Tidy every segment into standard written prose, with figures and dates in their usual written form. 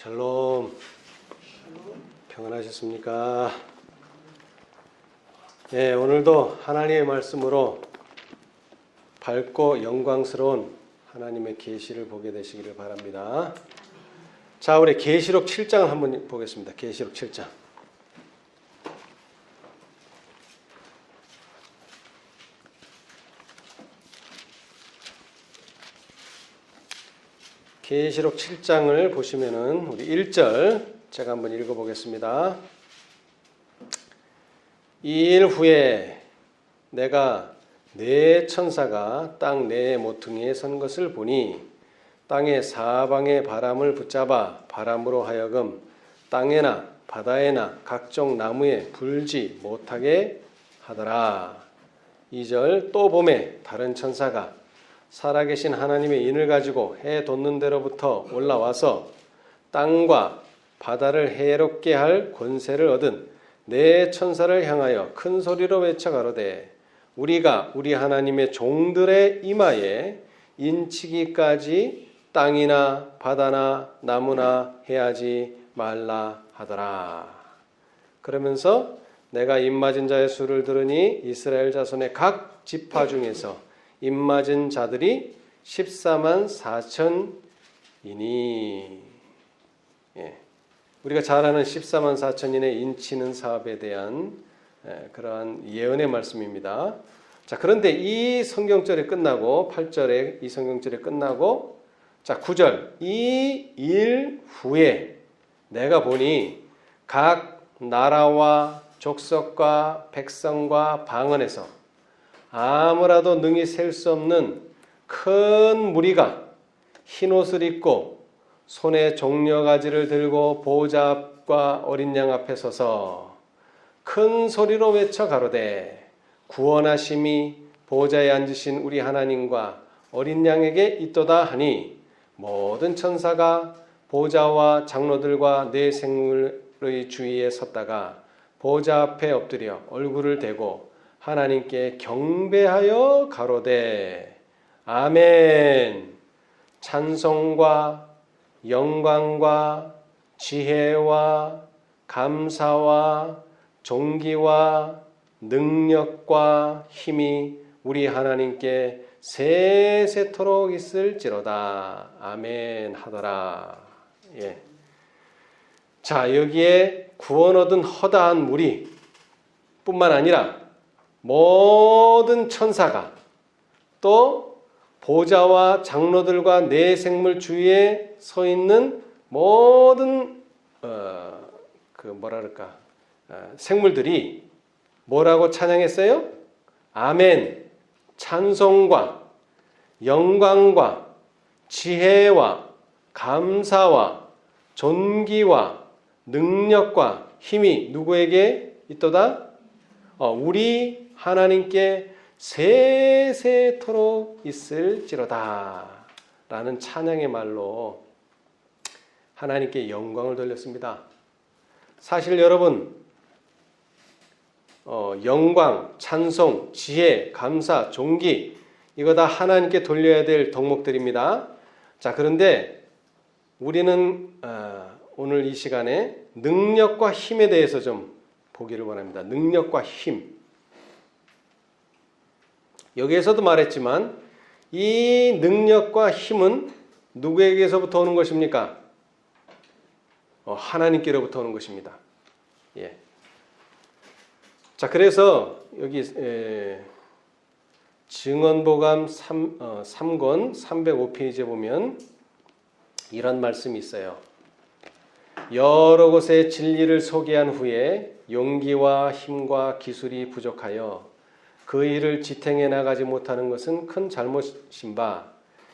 샬롬. 평안하셨습니까? 네, 오늘도 하나님의 말씀으로 밝고 영광스러운 하나님의 계시를 보게 되시기를 바랍니다. 자, 우리 계시록 7장을 한번 보겠습니다. 계시록 7장. 계시록 7장을 보시면은 우리 1절 제가 한번 읽어보겠습니다. 이 일 후에 내가 네 천사가 땅 네 모퉁이에 선 것을 보니 땅의 사방의 바람을 붙잡아 바람으로 하여금 땅에나 바다에나 각종 나무에 불지 못하게 하더라. 2절 또 봄에 다른 천사가 살아계신 하나님의 인을 가지고 해 돋는 데로부터 올라와서 땅과 바다를 해롭게 할 권세를 얻은 네 천사를 향하여 큰 소리로 외쳐 가로되 우리가 우리 하나님의 종들의 이마에 인치기까지 땅이나 바다나 나무나 해하지 말라 하더라. 그러면서 내가 입맞은 자의 수를 들으니 이스라엘 자손의 각 지파 중에서 입맞은 자들이 14만 4천이니. 우리가 잘 아는 14만 4천인의 인치는 사업에 대한 그러한 예언의 말씀입니다. 자, 그런데 이 성경절이 끝나고 8절에 이 성경절이 끝나고 자 9절 이 일 후에 내가 보니 각 나라와 족속과 백성과 방언에서 아무라도 능히 셀 수 없는 큰 무리가 흰옷을 입고 손에 종려가지를 들고 보호자 앞과 어린 양 앞에 서서 큰 소리로 외쳐 가로되 구원하심이 보호자에 앉으신 우리 하나님과 어린 양에게 있도다 하니 모든 천사가 보호자와 장로들과 네 생물의 주위에 섰다가 보호자 앞에 엎드려 얼굴을 대고 하나님께 경배하여 가로되 아멘. 찬송과 영광과 지혜와 감사와 존귀와 능력과 힘이 우리 하나님께 세세토록 있을지로다. 아멘 하더라. 예. 자, 여기에 구원 얻은 허다한 무리 뿐만 아니라 모든 천사가 또 보좌와 장로들과 네 생물 주위에 서 있는 모든 생물들이 뭐라고 찬양했어요? 아멘. 찬송과 영광과 지혜와 감사와 존귀와 능력과 힘이 누구에게 있도다? 우리 하나님께 세세토록 있을지로다 라는 찬양의 말로 하나님께 영광을 돌렸습니다. 사실 여러분 영광, 찬송, 지혜, 감사, 존귀 이거 다 하나님께 돌려야 될 덕목들입니다. 자, 그런데 우리는 오늘 이 시간에 능력과 힘에 대해서 좀 보기를 원합니다. 능력과 힘. 여기에서도 말했지만 이 능력과 힘은 누구에게서부터 오는 것입니까? 하나님께로부터 오는 것입니다. 예. 자, 그래서 여기 증언보감 3권 305페이지에 보면 이런 말씀이 있어요. 여러 곳에 진리를 소개한 후에 용기와 힘과 기술이 부족하여 그 일을 지탱해 나가지 못하는 것은 큰 잘못인 바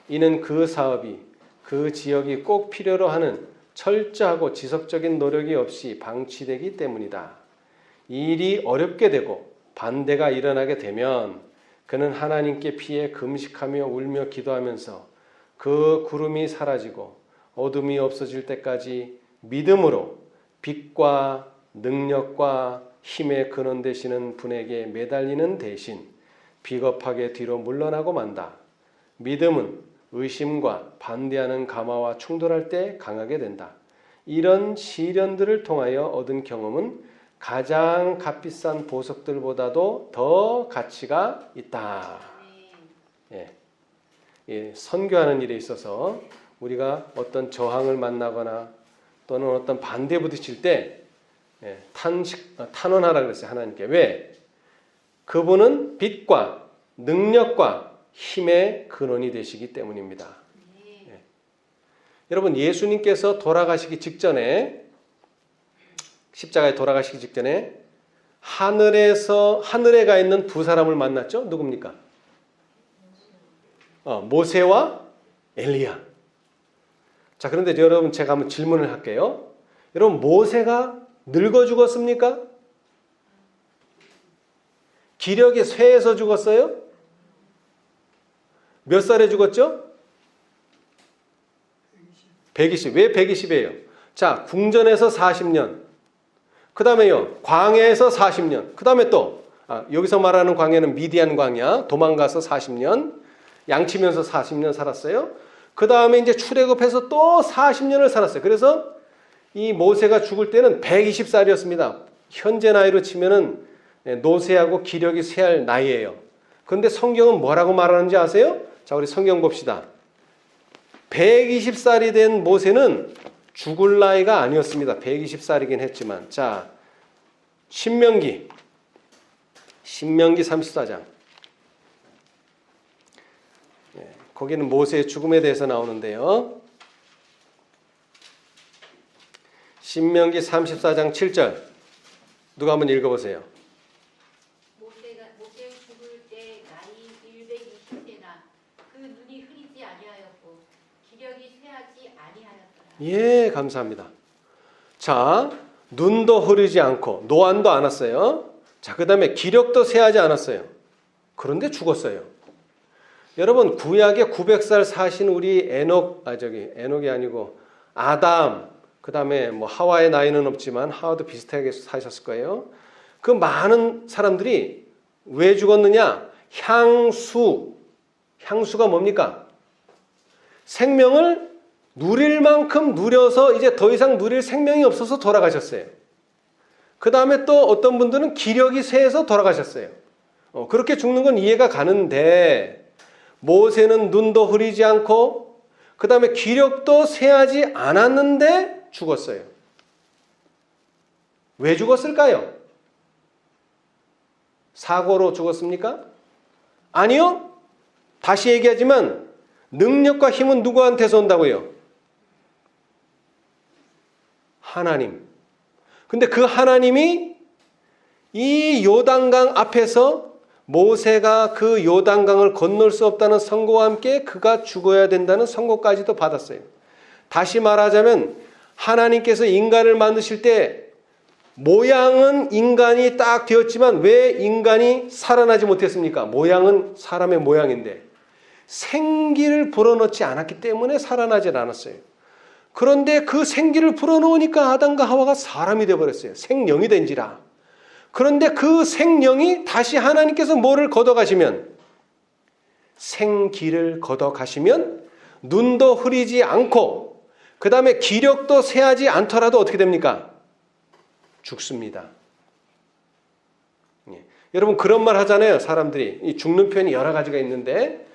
이는 그 사업이 그 지역이 꼭 필요로 하는 철저하고 지속적인 노력이 없이 방치되기 때문이다. 이 일이 어렵게 되고 반대가 일어나게 되면 그는 하나님께 피해 금식하며 울며 기도하면서 그 구름이 사라지고 어둠이 없어질 때까지 믿음으로 빛과 능력과 힘의 근원 되시는 분에게 매달리는 대신 비겁하게 뒤로 물러나고 만다. 믿음은 의심과 반대하는 감화와 충돌할 때 강하게 된다. 이런 시련들을 통하여 얻은 경험은 가장 값비싼 보석들보다도 더 가치가 있다. 예. 예, 선교하는 일에 있어서 우리가 어떤 저항을 만나거나 또는 어떤 반대에 부딪힐 때 탄원하라 그랬어요. 하나님께. 왜? 그분은 빛과 능력과 힘의 근원이 되시기 때문입니다. 예. 여러분, 예수님께서 돌아가시기 직전에, 십자가에 돌아가시기 직전에 하늘에 가 있는 두 사람을 만났죠. 누굽니까? 모세와 엘리야. 자, 그런데 여러분, 제가 한번 질문을 할게요. 여러분, 모세가 늙어 죽었습니까? 기력이 쇠해서 죽었어요? 몇 살에 죽었죠? 120. 왜 120이에요? 자, 궁전에서 40년. 그 다음에요, 광야에서 40년. 그 다음에 또, 여기서 말하는 광야는 미디안 광야, 도망가서 40년, 양치면서 40년 살았어요. 그 다음에 이제 출애굽해서 또 40년을 살았어요. 그래서 이 모세가 죽을 때는 120살이었습니다. 현재 나이로 치면은 노쇠하고 기력이 쇠할 나이예요. 그런데 성경은 뭐라고 말하는지 아세요? 자, 우리 성경 봅시다. 120살이 된 모세는 죽을 나이가 아니었습니다. 120살이긴 했지만. 자, 신명기 34장. 거기는 모세의 죽음에 대해서 나오는데요. 신명기 34장 7절. 누가 한번 읽어보세요. 모세가 죽을 때 나이 120세나 그 눈이 흐리지 아니하였고 기력이 쇠하지 아니하였더라. 예, 감사합니다. 자, 눈도 흐리지 않고 노안도 안 왔어요. 자, 그 다음에 기력도 쇠하지 않았어요. 그런데 죽었어요. 여러분, 구약에 900살 사신 우리 에녹이 아니고 아담, 그 다음에 뭐 하와의 나이는 없지만 하와도 비슷하게 사셨을 거예요. 그 많은 사람들이 왜 죽었느냐? 향수가 뭡니까? 생명을 누릴 만큼 누려서 이제 더 이상 누릴 생명이 없어서 돌아가셨어요. 그 다음에 또 어떤 분들은 기력이 쇠해서 돌아가셨어요. 그렇게 죽는 건 이해가 가는데, 모세는 눈도 흐리지 않고 그 다음에 기력도 쇠하지 않았는데 죽었어요. 왜 죽었을까요? 사고로 죽었습니까? 아니요. 다시 얘기하지만 능력과 힘은 누구한테서 온다고요? 하나님. 근데 그 하나님이 이 요단강 앞에서 모세가 그 요단강을 건널 수 없다는 선고와 함께 그가 죽어야 된다는 선고까지도 받았어요. 다시 말하자면 하나님께서 인간을 만드실 때 모양은 인간이 딱 되었지만 왜 인간이 살아나지 못했습니까? 모양은 사람의 모양인데 생기를 불어넣지 않았기 때문에 살아나질 않았어요. 그런데 그 생기를 불어넣으니까 아담과 하와가 사람이 되어버렸어요. 생명이 된지라. 그런데 그 생명이 다시 하나님께서 뭐를 걷어가시면, 생기를 걷어가시면 눈도 흐리지 않고 그 다음에 기력도 쇠하지 않더라도 어떻게 됩니까? 죽습니다. 예. 여러분, 그런 말 하잖아요. 사람들이. 이 죽는 표현이 여러 가지가 있는데,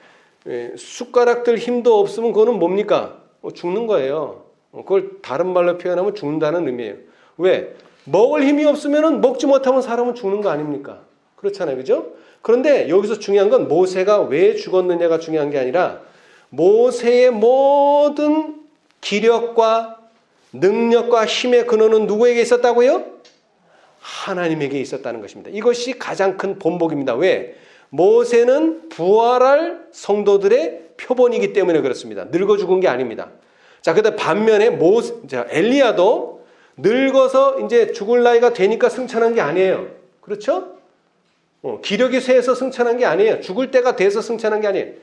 숟가락들 힘도 없으면 그거는 뭡니까? 죽는 거예요. 그걸 다른 말로 표현하면 죽는다는 의미예요. 왜? 먹을 힘이 없으면 먹지 못하면 사람은 죽는 거 아닙니까? 그렇잖아요. 그죠? 그런데 여기서 중요한 건 모세가 왜 죽었느냐가 중요한 게 아니라 모세의 모든 기력과 능력과 힘의 근원은 누구에게 있었다고요? 하나님에게 있었다는 것입니다. 이것이 가장 큰 본보기입니다. 왜? 모세는 부활할 성도들의 표본이기 때문에 그렇습니다. 늙어 죽은 게 아닙니다. 자, 그런데 반면에 엘리야도 늙어서 이제 죽을 나이가 되니까 승천한 게 아니에요. 그렇죠? 기력이 쇠해서 승천한 게 아니에요. 죽을 때가 돼서 승천한 게 아니에요.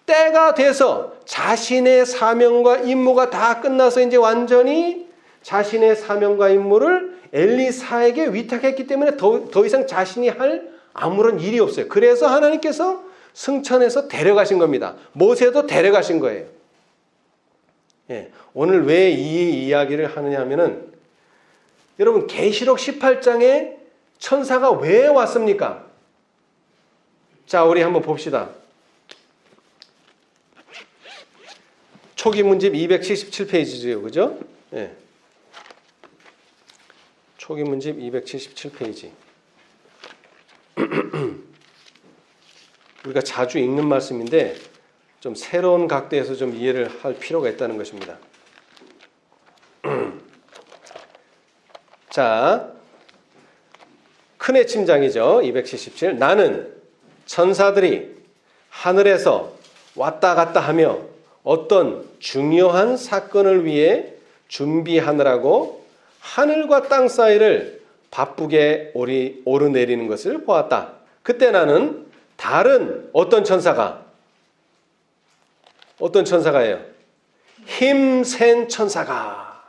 때가 돼서 자신의 사명과 임무가 다 끝나서 이제 완전히 자신의 사명과 임무를 엘리사에게 위탁했기 때문에 더 이상 자신이 할 아무런 일이 없어요. 그래서 하나님께서 승천해서 데려가신 겁니다. 모세도 데려가신 거예요. 오늘 왜 이 이야기를 하느냐 하면은 여러분 계시록 18장에 천사가 왜 왔습니까? 자, 우리 한번 봅시다. 초기 문집 277페이지죠. 그죠? 예. 초기 문집 277페이지. 우리가 자주 읽는 말씀인데 좀 새로운 각도에서 좀 이해를 할 필요가 있다는 것입니다. 자, 큰애 침장이죠. 277. 나는 천사들이 하늘에서 왔다 갔다 하며 어떤 중요한 사건을 위해 준비하느라고 하늘과 땅 사이를 바쁘게 오르내리는 것을 보았다. 그때 나는 다른 어떤 천사가예요? 힘센 천사가.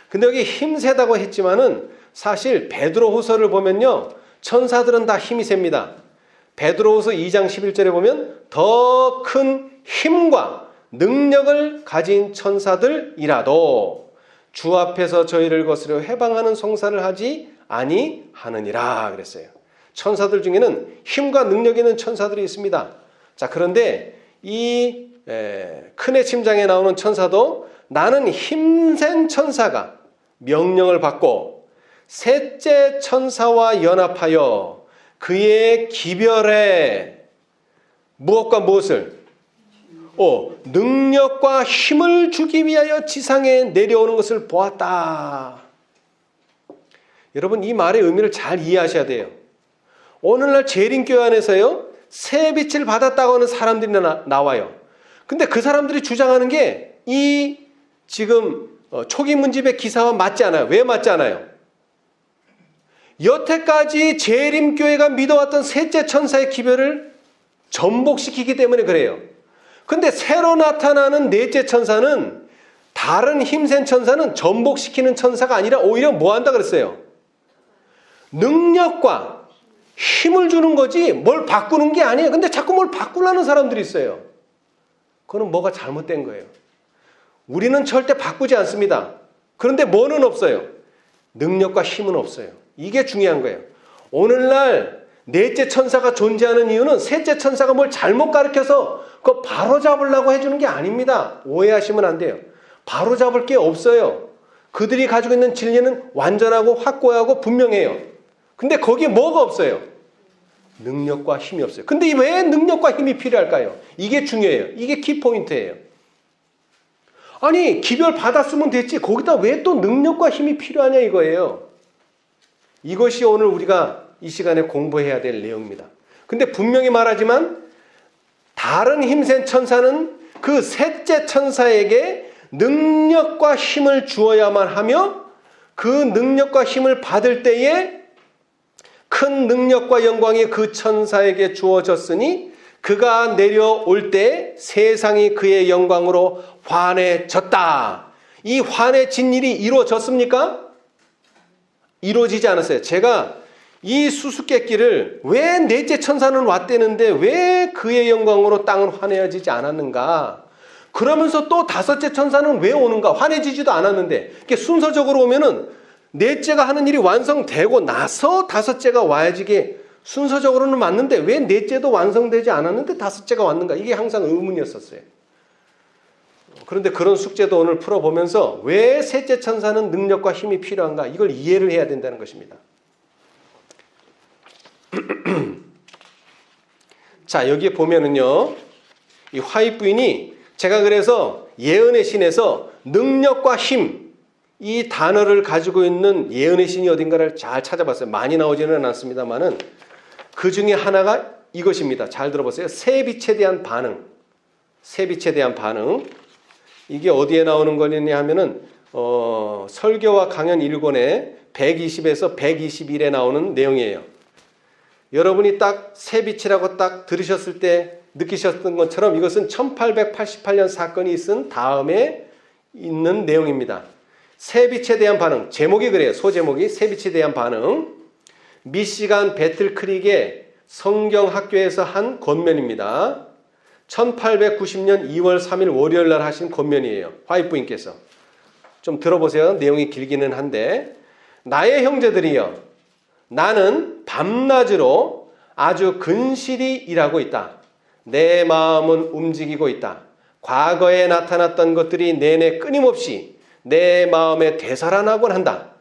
근데 여기 힘세다고 했지만은 사실 베드로후서를 보면요, 천사들은 다 힘이 셉니다. 베드로후서 2장 11절에 보면 더 큰 힘과 능력을 가진 천사들이라도 주 앞에서 저희를 거스려 해방하는 송사를 하지 아니하느니라 그랬어요. 천사들 중에는 힘과 능력 있는 천사들이 있습니다. 자, 그런데 이 큰애 침장에 나오는 천사도 나는 힘센 천사가 명령을 받고 셋째 천사와 연합하여 그의 기별에 무엇과 무엇을? 능력과 힘을 주기 위하여 지상에 내려오는 것을 보았다. 여러분, 이 말의 의미를 잘 이해하셔야 돼요. 오늘날 재림교회 안에서요, 새 빛을 받았다고 하는 사람들이 나와요. 근데 그 사람들이 주장하는 게 이 지금 초기 문집의 기사와 맞지 않아요. 왜 맞지 않아요? 여태까지 재림교회가 믿어왔던 셋째 천사의 기별을 전복시키기 때문에 그래요. 근데 새로 나타나는 넷째 천사는, 다른 힘센 천사는 전복시키는 천사가 아니라 오히려 뭐 한다 그랬어요? 능력과 힘을 주는 거지 뭘 바꾸는 게 아니에요. 근데 자꾸 뭘 바꾸려는 사람들이 있어요. 그건 뭐가 잘못된 거예요. 우리는 절대 바꾸지 않습니다. 그런데 뭐는 없어요? 능력과 힘은 없어요. 이게 중요한 거예요. 오늘날 넷째 천사가 존재하는 이유는 셋째 천사가 뭘 잘못 가르쳐서 그거 바로잡으려고 해주는 게 아닙니다. 오해하시면 안 돼요. 바로잡을 게 없어요. 그들이 가지고 있는 진리는 완전하고 확고하고 분명해요. 근데 거기에 뭐가 없어요? 능력과 힘이 없어요. 근데 왜 능력과 힘이 필요할까요? 이게 중요해요. 이게 키포인트예요. 아니, 기별 받았으면 됐지 거기다 왜 또 능력과 힘이 필요하냐 이거예요. 이것이 오늘 우리가 이 시간에 공부해야 될 내용입니다. 근데 분명히 말하지만 다른 힘센 천사는 그 셋째 천사에게 능력과 힘을 주어야만 하며 그 능력과 힘을 받을 때에 큰 능력과 영광이 그 천사에게 주어졌으니 그가 내려올 때 세상이 그의 영광으로 환해졌다. 이 환해진 일이 이루어졌습니까? 이루어지지 않았어요. 제가 이 수수께끼를 왜 넷째 천사는 왔대는데 왜 그의 영광으로 땅은 환해지지 않았는가? 그러면서 또 다섯째 천사는 왜 오는가? 환해지지도 않았는데. 이렇게 순서적으로 오면은 넷째가 하는 일이 완성되고 나서 다섯째가 와야지. 순서적으로는 맞는데 왜 넷째도 완성되지 않았는데 다섯째가 왔는가? 이게 항상 의문이었었어요. 그런데 그런 숙제도 오늘 풀어보면서 왜 셋째 천사는 능력과 힘이 필요한가? 이걸 이해를 해야 된다는 것입니다. 자, 여기에 보면은요, 이 화입 부인이 제가 그래서 예언의 신에서 능력과 힘, 이 단어를 가지고 있는 예언의 신이 어딘가를 잘 찾아봤어요. 많이 나오지는 않습니다만은 그 중에 하나가 이것입니다. 잘 들어보세요. 새 빛에 대한 반응. 새 빛에 대한 반응. 이게 어디에 나오는 거냐 하면은 설교와 강연 1권에 120에서 121에 나오는 내용이에요. 여러분이 딱 새 빛이라고 딱 들으셨을 때 느끼셨던 것처럼 이것은 1888년 사건이 있은 다음에 있는 내용입니다. 새 빛에 대한 반응. 제목이 그래요. 소제목이 새 빛에 대한 반응. 미시간 배틀 크릭의 성경학교에서 한 권면입니다. 1890년 2월 3일 월요일 날 하신 권면이에요. 화이트 부인께서. 좀 들어보세요. 내용이 길기는 한데, 나의 형제들이여, 나는 밤낮으로 아주 근실히 일하고 있다. 내 마음은 움직이고 있다. 과거에 나타났던 것들이 내내 끊임없이 내 마음에 되살아나곤 한다.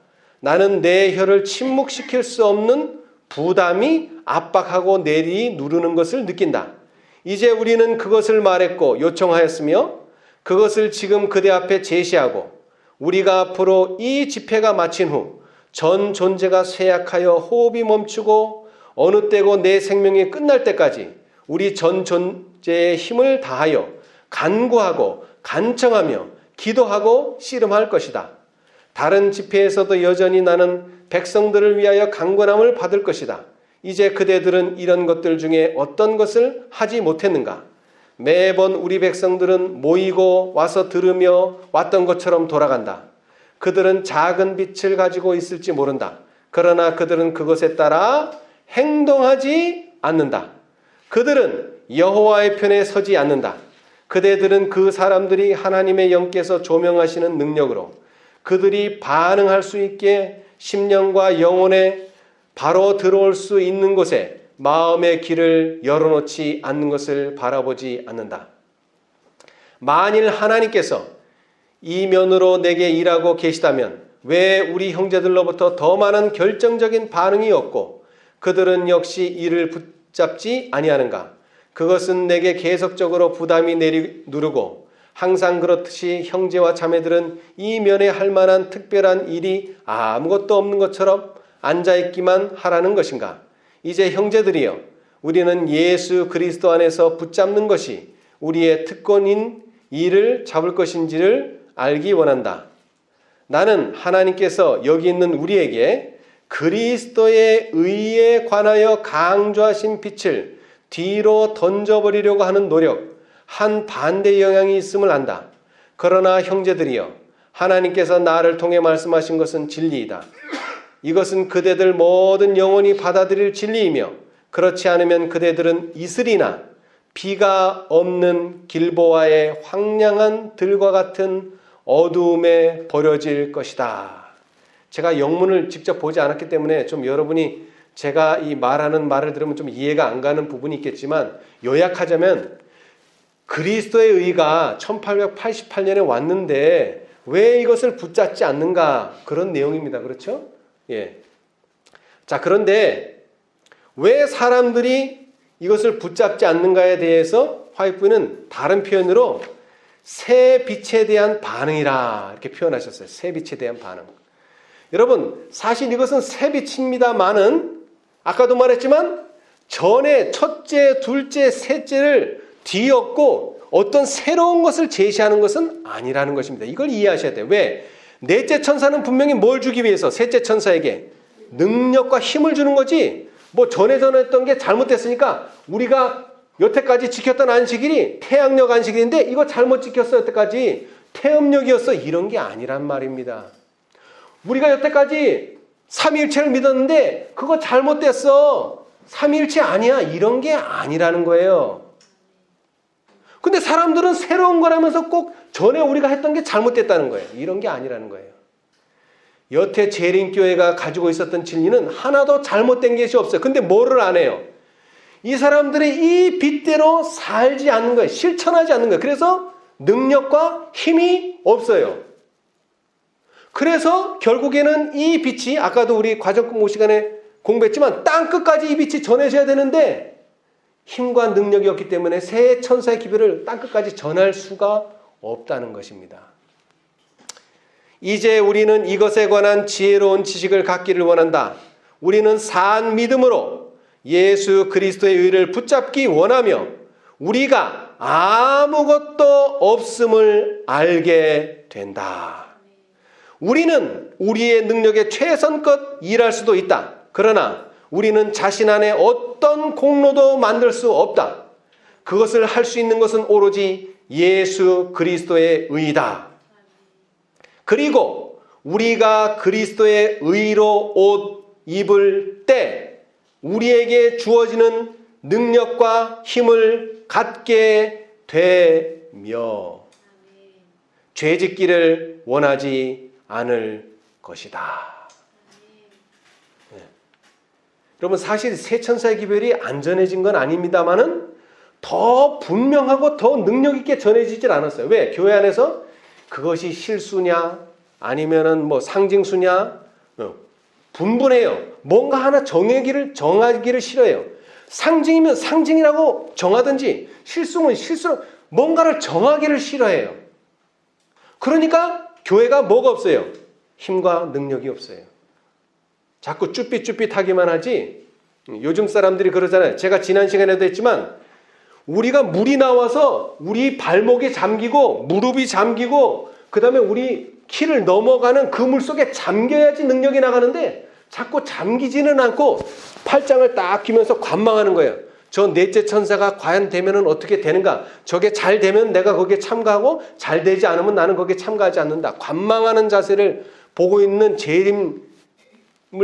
나는 내 혀를 침묵시킬 수 없는 부담이 압박하고 내리 누르는 것을 느낀다. 이제 우리는 그것을 말했고 요청하였으며 그것을 지금 그대 앞에 제시하고 우리가 앞으로 이 집회가 마친 후 전 존재가 쇠약하여 호흡이 멈추고 어느 때고 내 생명이 끝날 때까지 우리 전 존재의 힘을 다하여 간구하고 간청하며 기도하고 씨름할 것이다. 다른 집회에서도 여전히 나는 백성들을 위하여 강권함을 받을 것이다. 이제 그대들은 이런 것들 중에 어떤 것을 하지 못했는가? 매번 우리 백성들은 모이고 와서 들으며 왔던 것처럼 돌아간다. 그들은 작은 빛을 가지고 있을지 모른다. 그러나 그들은 그것에 따라 행동하지 않는다. 그들은 여호와의 편에 서지 않는다. 그대들은 그 사람들이 하나님의 영께서 조명하시는 능력으로 그들이 반응할 수 있게 심령과 영혼에 바로 들어올 수 있는 곳에 마음의 길을 열어놓지 않는 것을 바라보지 않는다. 만일 하나님께서 이 면으로 내게 일하고 계시다면 왜 우리 형제들로부터 더 많은 결정적인 반응이 없고 그들은 역시 이를 붙잡지 아니하는가? 그것은 내게 계속적으로 부담이 누르고 항상 그렇듯이 형제와 자매들은 이 면에 할 만한 특별한 일이 아무것도 없는 것처럼 앉아있기만 하라는 것인가? 이제 형제들이여, 우리는 예수 그리스도 안에서 붙잡는 것이 우리의 특권인 일을 잡을 것인지를 알기 원한다. 나는 하나님께서 여기 있는 우리에게 그리스도의 의에 관하여 강조하신 빛을 뒤로 던져버리려고 하는 노력, 한 반대 영향이 있음을 안다. 그러나 형제들이여, 하나님께서 나를 통해 말씀하신 것은 진리이다. 이것은 그대들 모든 영혼이 받아들일 진리이며 그렇지 않으면 그대들은 이슬이나 비가 없는 길보아의 황량한 들과 같은 어두움에 버려질 것이다. 제가 영문을 직접 보지 않았기 때문에 좀 여러분이 제가 이 말하는 말을 들으면 좀 이해가 안 가는 부분이 있겠지만 요약하자면 그리스도의 의가 1888년에 왔는데 왜 이것을 붙잡지 않는가, 그런 내용입니다. 그렇죠? 예. 자, 그런데 왜 사람들이 이것을 붙잡지 않는가에 대해서 화이트는 다른 표현으로 새 빛에 대한 반응이라 이렇게 표현하셨어요. 새 빛에 대한 반응. 여러분, 사실 이것은 새 빛입니다만은 아까도 말했지만 전에 첫째, 둘째, 셋째를 뒤엎고 어떤 새로운 것을 제시하는 것은 아니라는 것입니다. 이걸 이해하셔야 돼요. 왜? 넷째 천사는 분명히 뭘 주기 위해서 셋째 천사에게 능력과 힘을 주는 거지, 뭐 전에 했던 게 잘못됐으니까 우리가 여태까지 지켰던 안식일이 태양력 안식일인데 이거 잘못 지켰어, 여태까지 태음력이었어, 이런 게 아니란 말입니다. 우리가 여태까지 삼위일체를 믿었는데 그거 잘못됐어, 삼위일체 아니야, 이런 게 아니라는 거예요. 근데 사람들은 새로운 거라면서 꼭 전에 우리가 했던 게 잘못됐다는 거예요. 이런 게 아니라는 거예요. 여태 재림교회가 가지고 있었던 진리는 하나도 잘못된 것이 없어요. 근데 뭐를 안 해요? 이 사람들이 이 빛대로 살지 않는 거예요. 실천하지 않는 거예요. 그래서 능력과 힘이 없어요. 그래서 결국에는 이 빛이, 아까도 우리 과정 공부 시간에 공부했지만 땅 끝까지 이 빛이 전해져야 되는데 힘과 능력이 없기 때문에 새 천사의 기별을 땅 끝까지 전할 수가 없다는 것입니다. 이제 우리는 이것에 관한 지혜로운 지식을 갖기를 원한다. 우리는 산 믿음으로 예수 그리스도의 의를 붙잡기 원하며 우리가 아무것도 없음을 알게 된다. 우리는 우리의 능력에 최선껏 일할 수도 있다. 그러나 우리는 자신 안에 어떤 공로도 만들 수 없다. 그것을 할 수 있는 것은 오로지 예수 그리스도의 의이다. 그리고 우리가 그리스도의 의로 옷 입을 때 우리에게 주어지는 능력과 힘을 갖게 되며 아멘. 죄짓기를 원하지 않을 것이다. 아멘. 여러분 사실 세 천사의 기별이 안전해진 건 아닙니다만은 더 분명하고 더 능력 있게 전해지질 않았어요. 왜? 교회 안에서 그것이 실수냐 아니면은 뭐 상징수냐 분분해요. 뭔가 하나 정하기를 싫어해요. 상징이면 상징이라고 정하든지 실수면 실수로 뭔가를 정하기를 싫어해요. 그러니까 교회가 뭐가 없어요? 힘과 능력이 없어요. 자꾸 쭈삣쭈삣하기만 하지. 요즘 사람들이 그러잖아요. 제가 지난 시간에도 했지만 우리가 물이 나와서 우리 발목이 잠기고 무릎이 잠기고 그 다음에 우리 키를 넘어가는 그 물 속에 잠겨야지 능력이 나가는데 자꾸 잠기지는 않고 팔짱을 딱 끼면서 관망하는 거예요. 저 넷째 천사가 과연 되면은 어떻게 되는가? 저게 잘 되면 내가 거기에 참가하고 잘 되지 않으면 나는 거기에 참가하지 않는다. 관망하는 자세를 보고 있는 재림을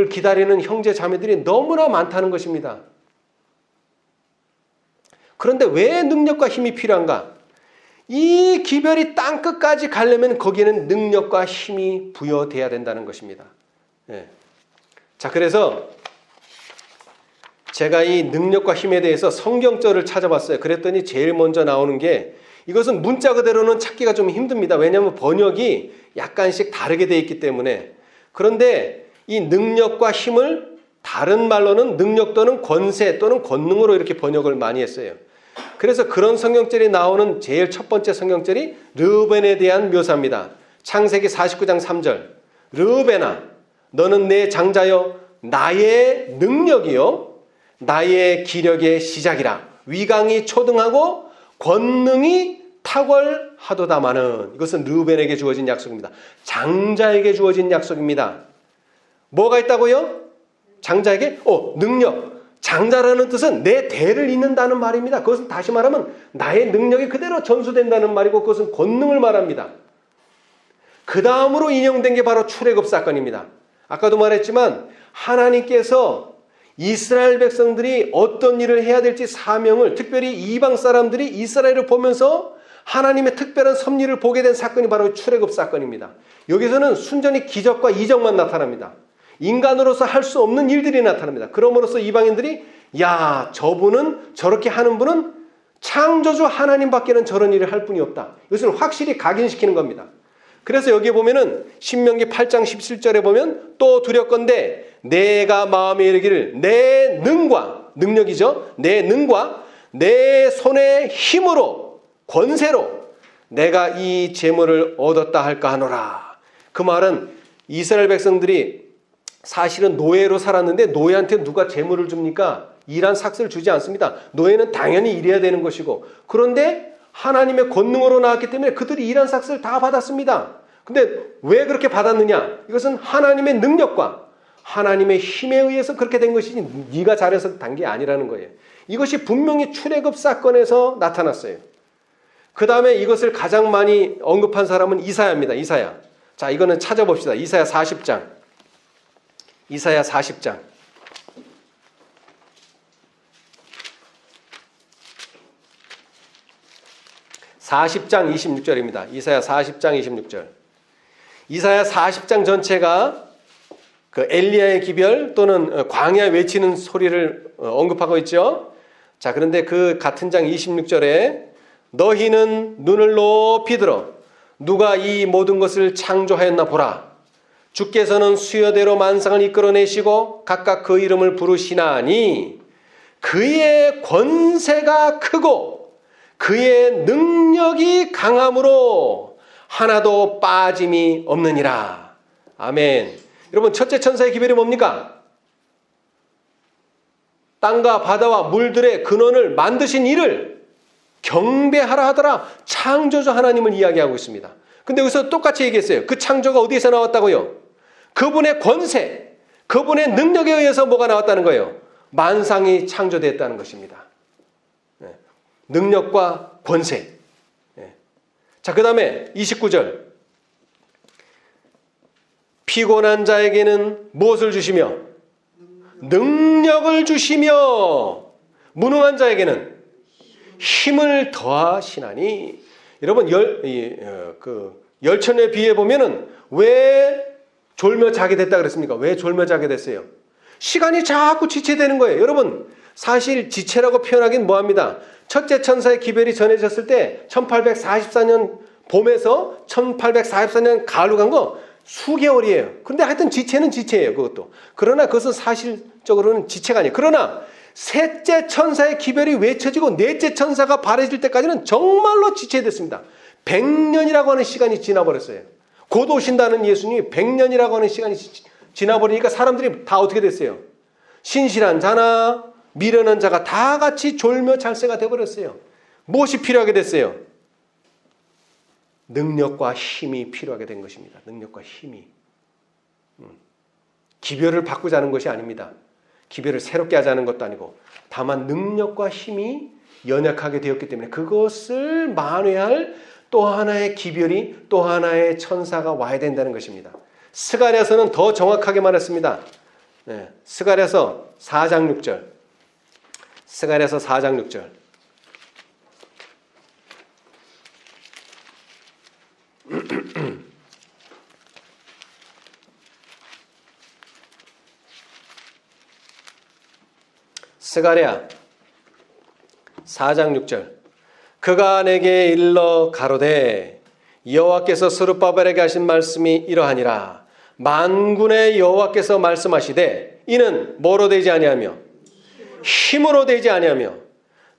기다리는 형제 자매들이 너무나 많다는 것입니다. 그런데 왜 능력과 힘이 필요한가? 이 기별이 땅끝까지 가려면 거기에는 능력과 힘이 부여돼야 된다는 것입니다. 예. 자, 그래서 제가 이 능력과 힘에 대해서 성경절을 찾아봤어요. 그랬더니 제일 먼저 나오는 게 이것은 문자 그대로는 찾기가 좀 힘듭니다. 왜냐하면 번역이 약간씩 다르게 되어 있기 때문에. 그런데 이 능력과 힘을 다른 말로는 능력 또는 권세 또는 권능으로 이렇게 번역을 많이 했어요. 그래서 그런 성경절이 나오는 제일 첫 번째 성경절이 르우벤에 대한 묘사입니다. 창세기 49장 3절. 르우벤아 너는 내 장자여 나의 능력이요 나의 기력의 시작이라. 위강이 초등하고 권능이 탁월하도다마는. 이것은 르우벤에게 주어진 약속입니다. 장자에게 주어진 약속입니다. 뭐가 있다고요? 장자에게? 능력. 장자라는 뜻은 내 대를 잇는다는 말입니다. 그것은 다시 말하면 나의 능력이 그대로 전수된다는 말이고 그것은 권능을 말합니다. 그 다음으로 인용된 게 바로 출애굽 사건입니다. 아까도 말했지만 하나님께서 이스라엘 백성들이 어떤 일을 해야 될지 사명을 특별히 이방 사람들이 이스라엘을 보면서 하나님의 특별한 섭리를 보게 된 사건이 바로 출애굽 사건입니다. 여기서는 순전히 기적과 이적만 나타납니다. 인간으로서 할 수 없는 일들이 나타납니다. 그럼으로써 이방인들이 야 저분은 저렇게 하는 분은 창조주 하나님밖에는 저런 일을 할 분이 없다. 이것을 확실히 각인시키는 겁니다. 그래서 여기 보면은 신명기 8장 17절에 보면 또 두렵건대 내가 마음에 이르기를 내 능과 능력이죠. 내 능과 내 손의 힘으로 권세로 내가 이 재물을 얻었다 할까 하노라. 그 말은 이스라엘 백성들이 사실은 노예로 살았는데 노예한테 누가 재물을 줍니까? 일한 삭스를 주지 않습니다. 노예는 당연히 일해야 되는 것이고 그런데 하나님의 권능으로 나왔기 때문에 그들이 일한 삭스를 다 받았습니다. 근데 왜 그렇게 받았느냐? 이것은 하나님의 능력과 하나님의 힘에 의해서 그렇게 된 것이지 네가 잘해서 단 게 아니라는 거예요. 이것이 분명히 출애굽 사건에서 나타났어요. 그 다음에 이것을 가장 많이 언급한 사람은 이사야입니다. 이사야. 자, 이거는 찾아봅시다. 이사야 40장. 이사야 40장. (40장) 26절입니다. 이사야 40장 26절. 이사야 40장 전체가 그 엘리야의 기별 또는 광야 외치는 소리를 언급하고 있죠. 자, 그런데 그 같은 장 26절에 너희는 눈을 높이 들어 누가 이 모든 것을 창조하였나 보라. 주께서는 수여대로 만상을 이끌어내시고 각각 그 이름을 부르시나니 그의 권세가 크고 그의 능력이 강함으로 하나도 빠짐이 없느니라. 아멘. 여러분 첫째 천사의 기별이 뭡니까? 땅과 바다와 물들의 근원을 만드신 이를 경배하라 하더라. 창조주 하나님을 이야기하고 있습니다. 근데 여기서 똑같이 얘기했어요. 그 창조가 어디에서 나왔다고요? 그분의 권세, 그분의 능력에 의해서 뭐가 나왔다는 거예요? 만상이 창조됐다는 것입니다. 능력과 권세. 자, 그 다음에 29절. 피곤한 자에게는 무엇을 주시며? 능력을 주시며 무능한 자에게는 힘을 더하시나니. 여러분 열천에 비해 보면은 왜 졸며 자게 됐다 그랬습니까? 왜 졸며 자게 됐어요? 시간이 자꾸 지체되는 거예요. 여러분 사실 지체라고 표현하긴 뭐합니다. 첫째 천사의 기별이 전해졌을 때 1844년 봄에서 1844년 가을로 간 거 수개월이에요. 그런데 하여튼 지체는 지체예요. 그것도. 그러나 그것은 사실적으로는 지체가 아니에요. 그러나 셋째 천사의 기별이 외쳐지고 넷째 천사가 발해질 때까지는 정말로 지체됐습니다. 100년이라고 하는 시간이 지나버렸어요. 곧 오신다는 예수님이 100년이라고 하는 시간이 지나버리니까 사람들이 다 어떻게 됐어요? 신실한 자나 미련한 자가 다 같이 졸며 잘새가 되어버렸어요. 무엇이 필요하게 됐어요? 능력과 힘이 필요하게 된 것입니다. 능력과 힘이. 기별을 바꾸자는 것이 아닙니다. 기별을 새롭게 하자는 것도 아니고 다만 능력과 힘이 연약하게 되었기 때문에 그것을 만회할 또 하나의 기별이 또 하나의 천사가 와야 된다는 것입니다. 스가랴서는 더 정확하게 말했습니다. 스가랴서 4장 6절. 스가랴서 4장 6절. 스가랴 4장 6절. 그가 내게 일러 가로되 여호와께서 스룹바벨에게 하신 말씀이 이러하니라. 만군의 여호와께서 말씀하시되 이는 뭐로 되지 아니하며 힘으로 되지 아니하며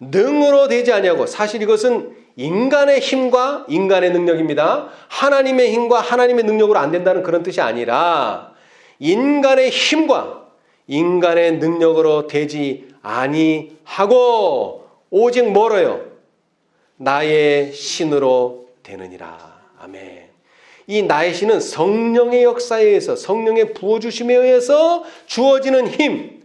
능으로 되지 아니하고, 사실 이것은 인간의 힘과 인간의 능력입니다. 하나님의 힘과 하나님의 능력으로 안 된다는 그런 뜻이 아니라 인간의 힘과 인간의 능력으로 되지 아니하고 오직 뭐로요? 나의 신으로 되느니라. 아멘. 이 나의 신은 성령의 역사에 의해서, 성령의 부어주심에 의해서 주어지는 힘,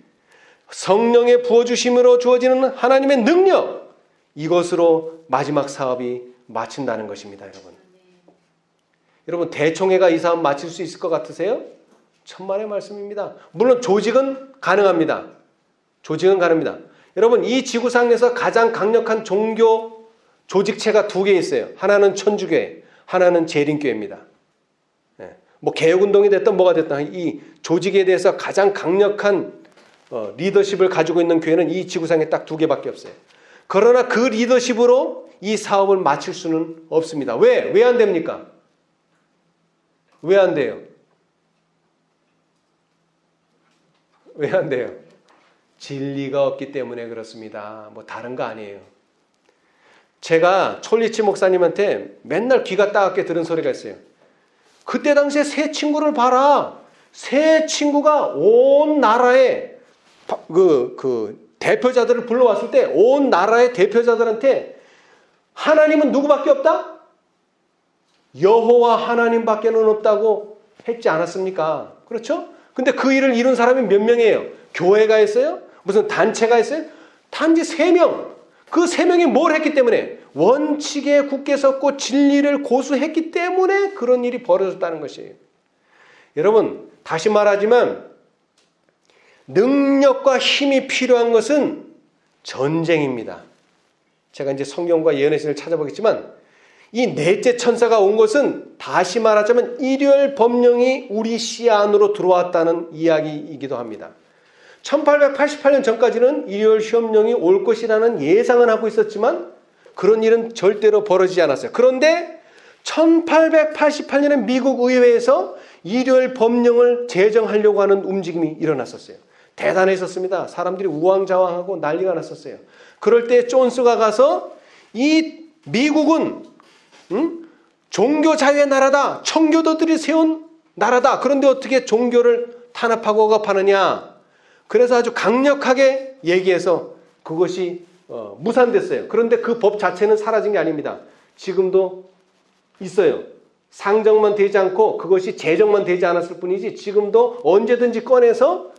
성령의 부어주심으로 주어지는 하나님의 능력, 이것으로 마지막 사업이 마친다는 것입니다. 여러분 대총회가 이 사업 마칠 수 있을 것 같으세요? 천만의 말씀입니다. 물론 조직은 가능합니다. 조직은 가능합니다. 여러분 이 지구상에서 가장 강력한 종교 조직체가 두 개 있어요. 하나는 천주교회, 하나는 재림교회입니다. 뭐 개혁운동이 됐든 뭐가 됐든 이 조직에 대해서 가장 강력한 리더십을 가지고 있는 교회는 이 지구상에 딱 두 개밖에 없어요. 그러나 그 리더십으로 이 사업을 마칠 수는 없습니다. 왜? 왜 안 됩니까? 왜 안 돼요? 왜 안 돼요? 진리가 없기 때문에 그렇습니다. 뭐 다른 거 아니에요. 제가 촐리치 목사님한테 맨날 귀가 따갑게 들은 소리가 있어요. 그때 당시에 새 친구를 봐라. 새 친구가 온 나라에 대표자들을 불러왔을 때 온 나라의 대표자들한테 하나님은 누구밖에 없다? 여호와 하나님밖에는 없다고 했지 않았습니까? 그렇죠? 근데 그 일을 이룬 사람이 몇 명이에요? 교회가 있어요? 무슨 단체가 있어요? 단지 3명. 그 3명이 뭘 했기 때문에? 원칙에 굳게 섰고 진리를 고수했기 때문에 그런 일이 벌어졌다는 것이에요. 여러분 다시 말하지만 능력과 힘이 필요한 것은 전쟁입니다. 제가 이제 성경과 예언의 신을 찾아보겠지만 이 넷째 천사가 온 것은 다시 말하자면 일열 법령이 우리 시야 안으로 들어왔다는 이야기이기도 합니다. 1888년 전까지는 일열 시험령이 올 것이라는 예상은 하고 있었지만 그런 일은 절대로 벌어지지 않았어요. 그런데 1888년에 미국 의회에서 일열 법령을 제정하려고 하는 움직임이 일어났었어요. 대단했었습니다. 사람들이 우왕좌왕하고 난리가 났었어요. 그럴 때 존스가 가서 이 미국은 종교 자유의 나라다. 청교도들이 세운 나라다. 그런데 어떻게 종교를 탄압하고 억압하느냐. 그래서 아주 강력하게 얘기해서 그것이 무산됐어요. 그런데 그 법 자체는 사라진 게 아닙니다. 지금도 있어요. 상정만 되지 않고 그것이 제정만 되지 않았을 뿐이지 지금도 언제든지 꺼내서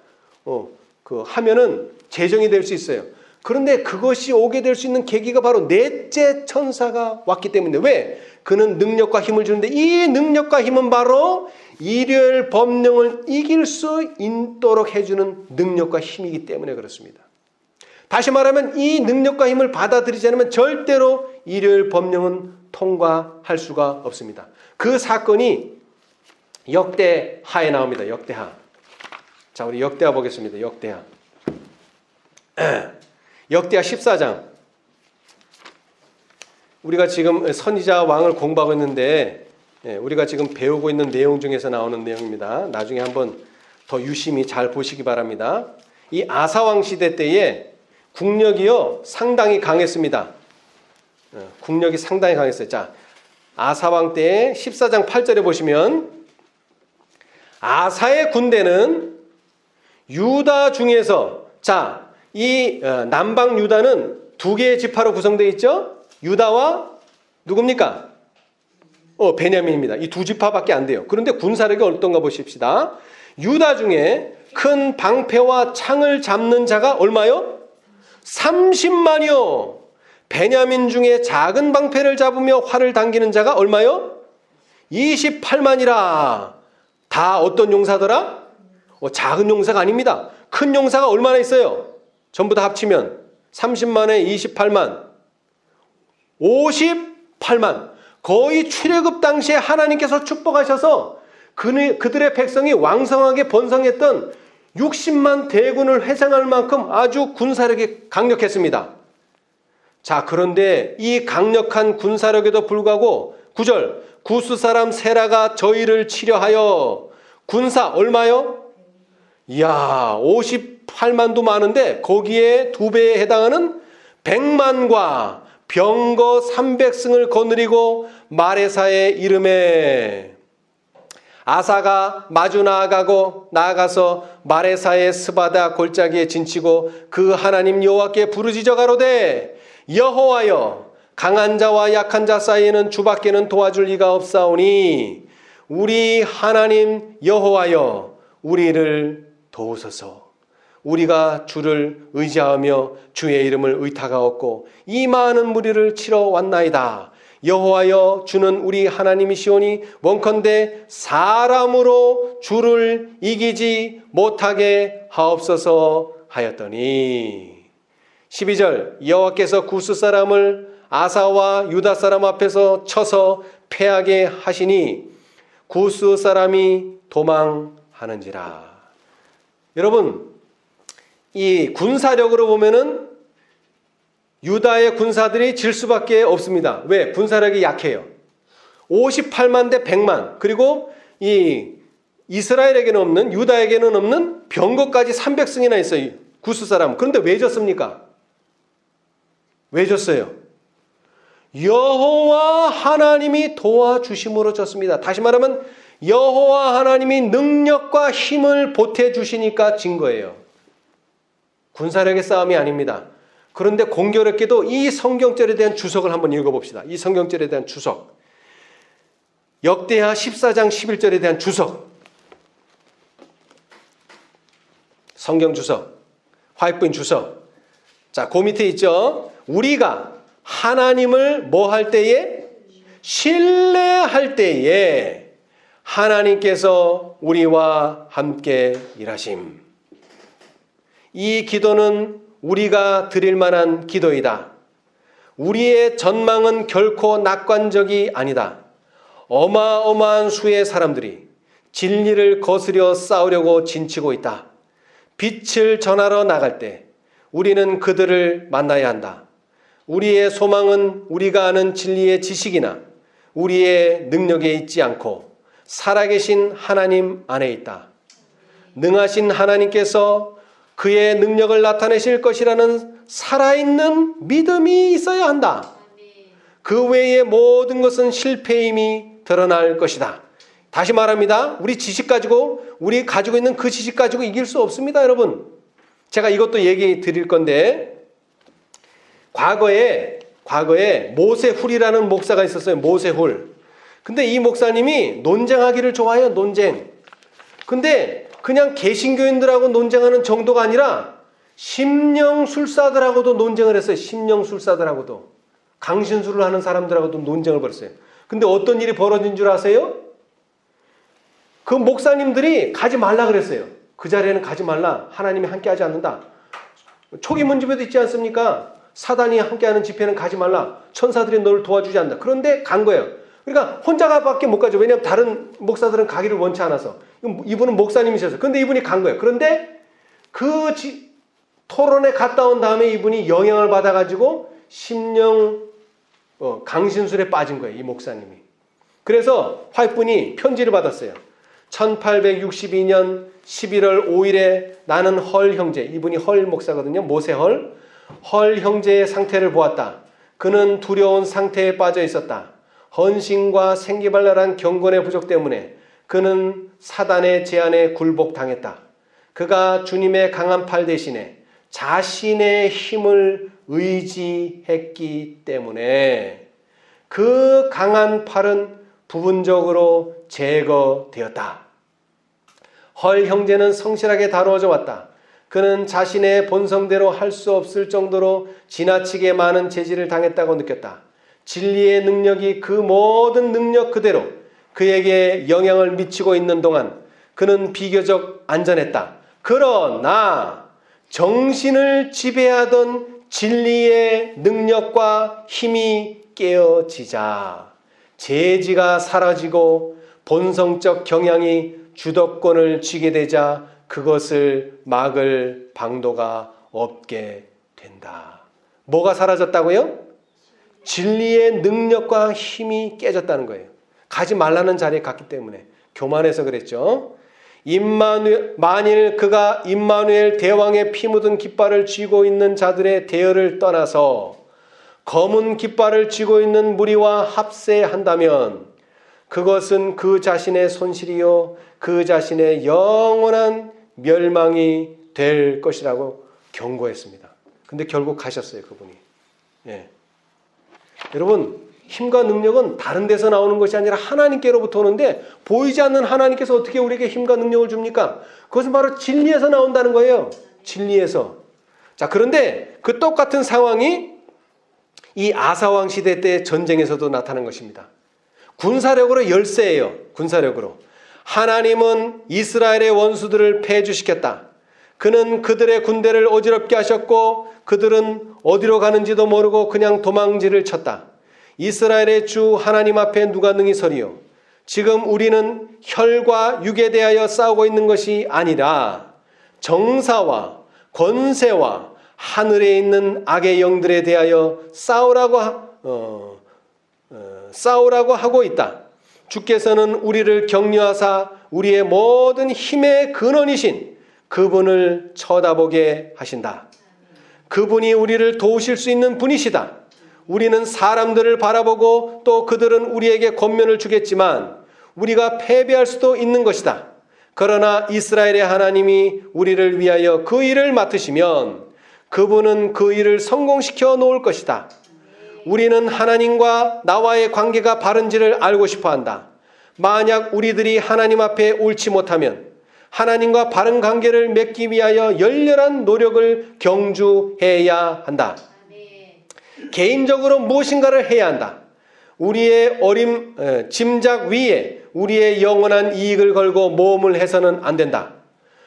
하면은 제정이 될 수 있어요. 그런데 그것이 오게 될 수 있는 계기가 바로 넷째 천사가 왔기 때문에. 왜? 그는 능력과 힘을 주는데 이 능력과 힘은 바로 일열 법령을 이길 수 있도록 해주는 능력과 힘이기 때문에 그렇습니다. 다시 말하면 이 능력과 힘을 받아들이지 않으면 절대로 일요일 법령은 통과할 수가 없습니다. 그 사건이 역대하에 나옵니다. 역대하. 자, 우리 역대하 보겠습니다. 역대하. 역대하 14장. 우리가 지금 선지자 왕을 공부하고 있는데 우리가 지금 배우고 있는 내용 중에서 나오는 내용입니다. 나중에 한번 더 유심히 잘 보시기 바랍니다. 이 아사왕 시대 때에 국력이요 상당히 강했습니다. 국력이 상당히 강했어요. 자, 아사왕 때의 14장 8절에 보시면 아사의 군대는 유다 중에서 자, 이 남방 유다는 두 개의 지파로 구성되어 있죠. 유다와 누굽니까? 베냐민입니다. 이 두 지파밖에 안 돼요. 그런데 군사력이 어떤가 보십시다. 유다 중에 큰 방패와 창을 잡는 자가 얼마요? 30만이요. 베냐민 중에 작은 방패를 잡으며 활을 당기는 자가 얼마요? 28만이라. 다 어떤 용사더라? 작은 용사가 아닙니다. 큰 용사가 얼마나 있어요? 전부 다 합치면 30만에 28만 58만. 거의 출애굽 당시에 하나님께서 축복하셔서 그들의 백성이 왕성하게 번성했던 60만 대군을 회상할 만큼 아주 군사력이 강력했습니다. 자, 그런데 이 강력한 군사력에도 불구하고 9절 구스 사람 세라가 저희를 치려하여 군사 얼마요? 이야, 58만도 많은데 거기에 2배에 해당하는 100만과 병거 300승을 거느리고 마레사의 이름에 아사가 마주 나아가서 마레사의 스바다 골짜기에 진치고 그 하나님 여호와께 부르짖어 가로되 여호와여 강한 자와 약한 자 사이에는 주밖에는 도와줄 이가 없사오니 우리 하나님 여호와여 우리를 도우소서. 우리가 주를 의지하며 주의 이름을 의탁하였고 이 많은 무리를 치러 왔나이다. 여호와여 주는 우리 하나님이시오니 원컨대 사람으로 주를 이기지 못하게 하옵소서 하였더니 12절 여호와께서 구스 사람을 아사와 유다 사람 앞에서 쳐서 패하게 하시니 구스 사람이 도망하는지라. 여러분, 이 군사력으로 보면은 유다의 군사들이 질 수밖에 없습니다. 왜? 군사력이 약해요. 58만 대 100만. 그리고 이 이스라엘에게는 없는, 유다에게는 없는 병거까지 300승이나 있어요. 구스 사람. 그런데 왜 졌습니까? 왜 졌어요? 여호와 하나님이 도와주심으로 졌습니다. 다시 말하면 여호와 하나님이 능력과 힘을 보태주시니까 진 거예요. 군사력의 싸움이 아닙니다. 그런데 공교롭게도 이 성경절에 대한 주석을 한번 읽어봅시다. 이 성경절에 대한 주석. 역대하 14장 11절에 대한 주석. 성경 주석. 화이트보드 주석. 자, 그 밑에 있죠. 우리가 하나님을 뭐 할 때에? 신뢰할 때에 하나님께서 우리와 함께 일하심. 이 기도는 우리가 드릴 만한 기도이다. 우리의 전망은 결코 낙관적이 아니다. 어마어마한 수의 사람들이 진리를 거스려 싸우려고 진치고 있다. 빛을 전하러 나갈 때 우리는 그들을 만나야 한다. 우리의 소망은 우리가 아는 진리의 지식이나 우리의 능력에 있지 않고 살아계신 하나님 안에 있다. 능하신 하나님께서 그의 능력을 나타내실 것이라는 살아있는 믿음이 있어야 한다. 그 외의 모든 것은 실패임이 드러날 것이다. 다시 말합니다. 우리 지식 가지고, 우리 가지고 있는 그 지식 가지고 이길 수 없습니다, 여러분. 제가 이것도 얘기 드릴 건데, 과거에 모세훌이라는 목사가 있었어요. 모세훌. 근데 이 목사님이 논쟁하기를 좋아해요. 논쟁. 근데 그냥 개신교인들하고 논쟁하는 정도가 아니라 심령술사들하고도 논쟁을 했어요. 심령술사들하고도. 강신술을 하는 사람들하고도 논쟁을 벌였어요. 근데 어떤 일이 벌어진 줄 아세요? 그 목사님들이 가지 말라 그랬어요. 그 자리에는 가지 말라. 하나님이 함께 하지 않는다. 초기 문집에도 있지 않습니까? 사단이 함께하는 집회는 가지 말라. 천사들이 너를 도와주지 않는다. 그런데 간 거예요. 그러니까 혼자가밖에 못 가죠. 왜냐하면 다른 목사들은 가기를 원치 않아서. 이분은 목사님이셔서. 그런데 이분이 간 거예요. 그런데 그 토론에 갔다 온 다음에 이분이 영향을 받아가지고 심령 강신술에 빠진 거예요. 이 목사님이. 그래서 화이트분이 편지를 받았어요. 1862년 11월 5일에 나는 헐 형제, 이분이 헐 목사거든요. 모세 헐 형제의 상태를 보았다. 그는 두려운 상태에 빠져 있었다. 헌신과 생기발랄한 경건의 부족 때문에 그는 사단의 제안에 굴복당했다. 그가 주님의 강한 팔 대신에 자신의 힘을 의지했기 때문에 그 강한 팔은 부분적으로 제거되었다. 헐 형제는 성실하게 다루어져 왔다. 그는 자신의 본성대로 할 수 없을 정도로 지나치게 많은 제지를 당했다고 느꼈다. 진리의 능력이 그 모든 능력 그대로 그에게 영향을 미치고 있는 동안 그는 비교적 안전했다. 그러나 정신을 지배하던 진리의 능력과 힘이 깨어지자 제지가 사라지고 본성적 경향이 주도권을 쥐게 되자 그것을 막을 방도가 없게 된다. 뭐가 사라졌다고요? 진리의 능력과 힘이 깨졌다는 거예요. 가지 말라는 자리에 갔기 때문에. 교만해서 그랬죠. 만일 그가 임마누엘 대왕의 피 묻은 깃발을 쥐고 있는 자들의 대열을 떠나서 검은 깃발을 쥐고 있는 무리와 합세한다면 그것은 그 자신의 손실이요 그 자신의 영원한 멸망이 될 것이라고 경고했습니다. 근데 결국 가셨어요, 그분이. 예. 여러분, 힘과 능력은 다른 데서 나오는 것이 아니라 하나님께로부터 오는데 보이지 않는 하나님께서 어떻게 우리에게 힘과 능력을 줍니까? 그것은 바로 진리에서 나온다는 거예요. 진리에서. 자, 그런데 그 똑같은 상황이 이 아사왕 시대 때 전쟁에서도 나타난 것입니다. 군사력으로 열세예요. 군사력으로. 하나님은 이스라엘의 원수들을 패주시켰다. 그는 그들의 군대를 어지럽게 하셨고 그들은 어디로 가는지도 모르고 그냥 도망질을 쳤다. 이스라엘의 주 하나님 앞에 누가 능히 서리요? 지금 우리는 혈과 육에 대하여 싸우고 있는 것이 아니라 정사와 권세와 하늘에 있는 악의 영들에 대하여 싸우라고 하고 있다. 주께서는 우리를 격려하사 우리의 모든 힘의 근원이신 그분을 쳐다보게 하신다. 그분이 우리를 도우실 수 있는 분이시다. 우리는 사람들을 바라보고 또 그들은 우리에게 권면을 주겠지만 우리가 패배할 수도 있는 것이다. 그러나 이스라엘의 하나님이 우리를 위하여 그 일을 맡으시면 그분은 그 일을 성공시켜 놓을 것이다. 우리는 하나님과 나와의 관계가 바른지를 알고 싶어한다. 만약 우리들이 하나님 앞에 옳지 못하면 하나님과 바른 관계를 맺기 위하여 열렬한 노력을 경주해야 한다. 개인적으로 무엇인가를 해야 한다. 우리의 짐작 위에 우리의 영원한 이익을 걸고 모험을 해서는 안 된다.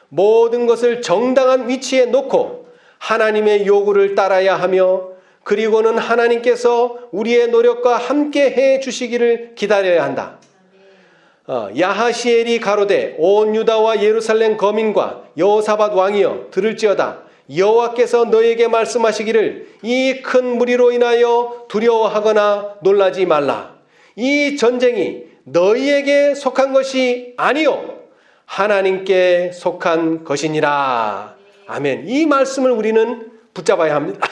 모든 것을 정당한 위치에 놓고 하나님의 요구를 따라야 하며 그리고는 하나님께서 우리의 노력과 함께 해 주시기를 기다려야 한다. 야하시엘이 가로되 온 유다와 예루살렘 거민과 여호사밧 왕이여 들을지어다. 여호와께서 너에게 말씀하시기를 이 큰 무리로 인하여 두려워하거나 놀라지 말라. 이 전쟁이 너희에게 속한 것이 아니요 하나님께 속한 것이니라. 아멘. 이 말씀을 우리는 붙잡아야 합니다.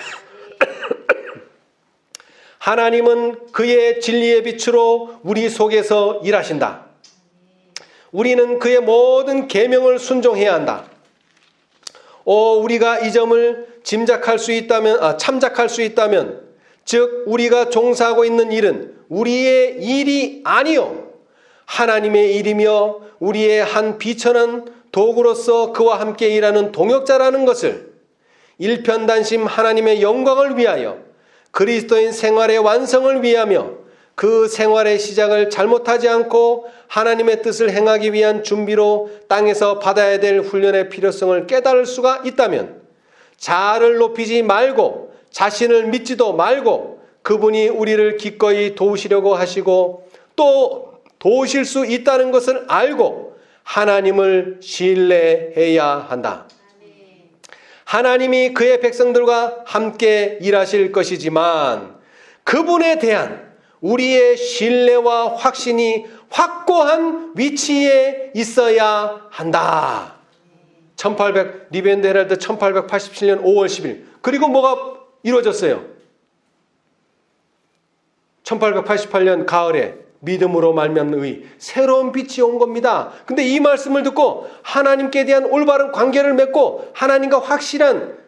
하나님은 그의 진리의 빛으로 우리 속에서 일하신다. 우리는 그의 모든 계명을 순종해야 한다. 우리가 이 점을 참작할 수 있다면 즉 우리가 종사하고 있는 일은 우리의 일이 아니요 하나님의 일이며 우리의 한 비천한 도구로서 그와 함께 일하는 동역자라는 것을 일편단심 하나님의 영광을 위하여 그리스도인 생활의 완성을 위하며 그 생활의 시작을 잘못하지 않고 하나님의 뜻을 행하기 위한 준비로 땅에서 받아야 될 훈련의 필요성을 깨달을 수가 있다면 자아를 높이지 말고 자신을 믿지도 말고 그분이 우리를 기꺼이 도우시려고 하시고 또 도우실 수 있다는 것을 알고 하나님을 신뢰해야 한다. 하나님이 그의 백성들과 함께 일하실 것이지만 그분에 대한 우리의 신뢰와 확신이 확고한 위치에 있어야 한다. 리벤드 헤럴드 1887년 5월 10일. 그리고 뭐가 이루어졌어요? 1888년 가을에 믿음으로 말미암는 의, 새로운 빛이 온 겁니다. 근데 이 말씀을 듣고 하나님께 대한 올바른 관계를 맺고 하나님과 확실한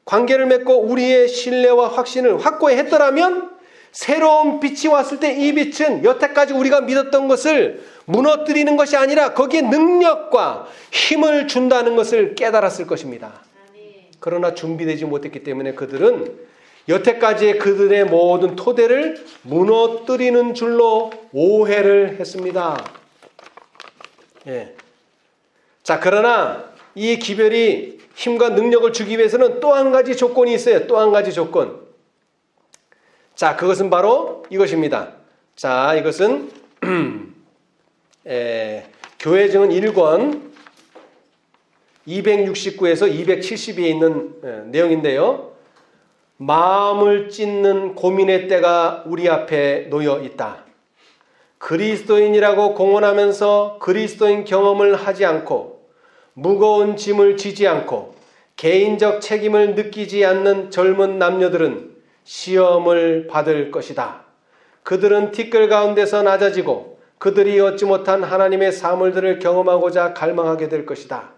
관계를 맺고 우리의 신뢰와 확신을 확고히 했더라면 새로운 빛이 왔을 때 이 빛은 여태까지 우리가 믿었던 것을 무너뜨리는 것이 아니라 거기에 능력과 힘을 준다는 것을 깨달았을 것입니다. 그러나 준비되지 못했기 때문에 그들은 여태까지의 그들의 모든 토대를 무너뜨리는 줄로 오해를 했습니다. 예. 자, 그러나 이 기별이 힘과 능력을 주기 위해서는 또 한 가지 조건이 있어요. 또 한 가지 조건. 자, 그것은 바로 이것입니다. 자, 이것은 교회증언 1권 269에서 270에 있는 내용인데요. 마음을 찢는 고민의 때가 우리 앞에 놓여 있다. 그리스도인이라고 공언하면서 그리스도인 경험을 하지 않고 무거운 짐을 지지 않고 개인적 책임을 느끼지 않는 젊은 남녀들은 시험을 받을 것이다. 그들은 티끌 가운데서 낮아지고 그들이 얻지 못한 하나님의 사물들을 경험하고자 갈망하게 될 것이다.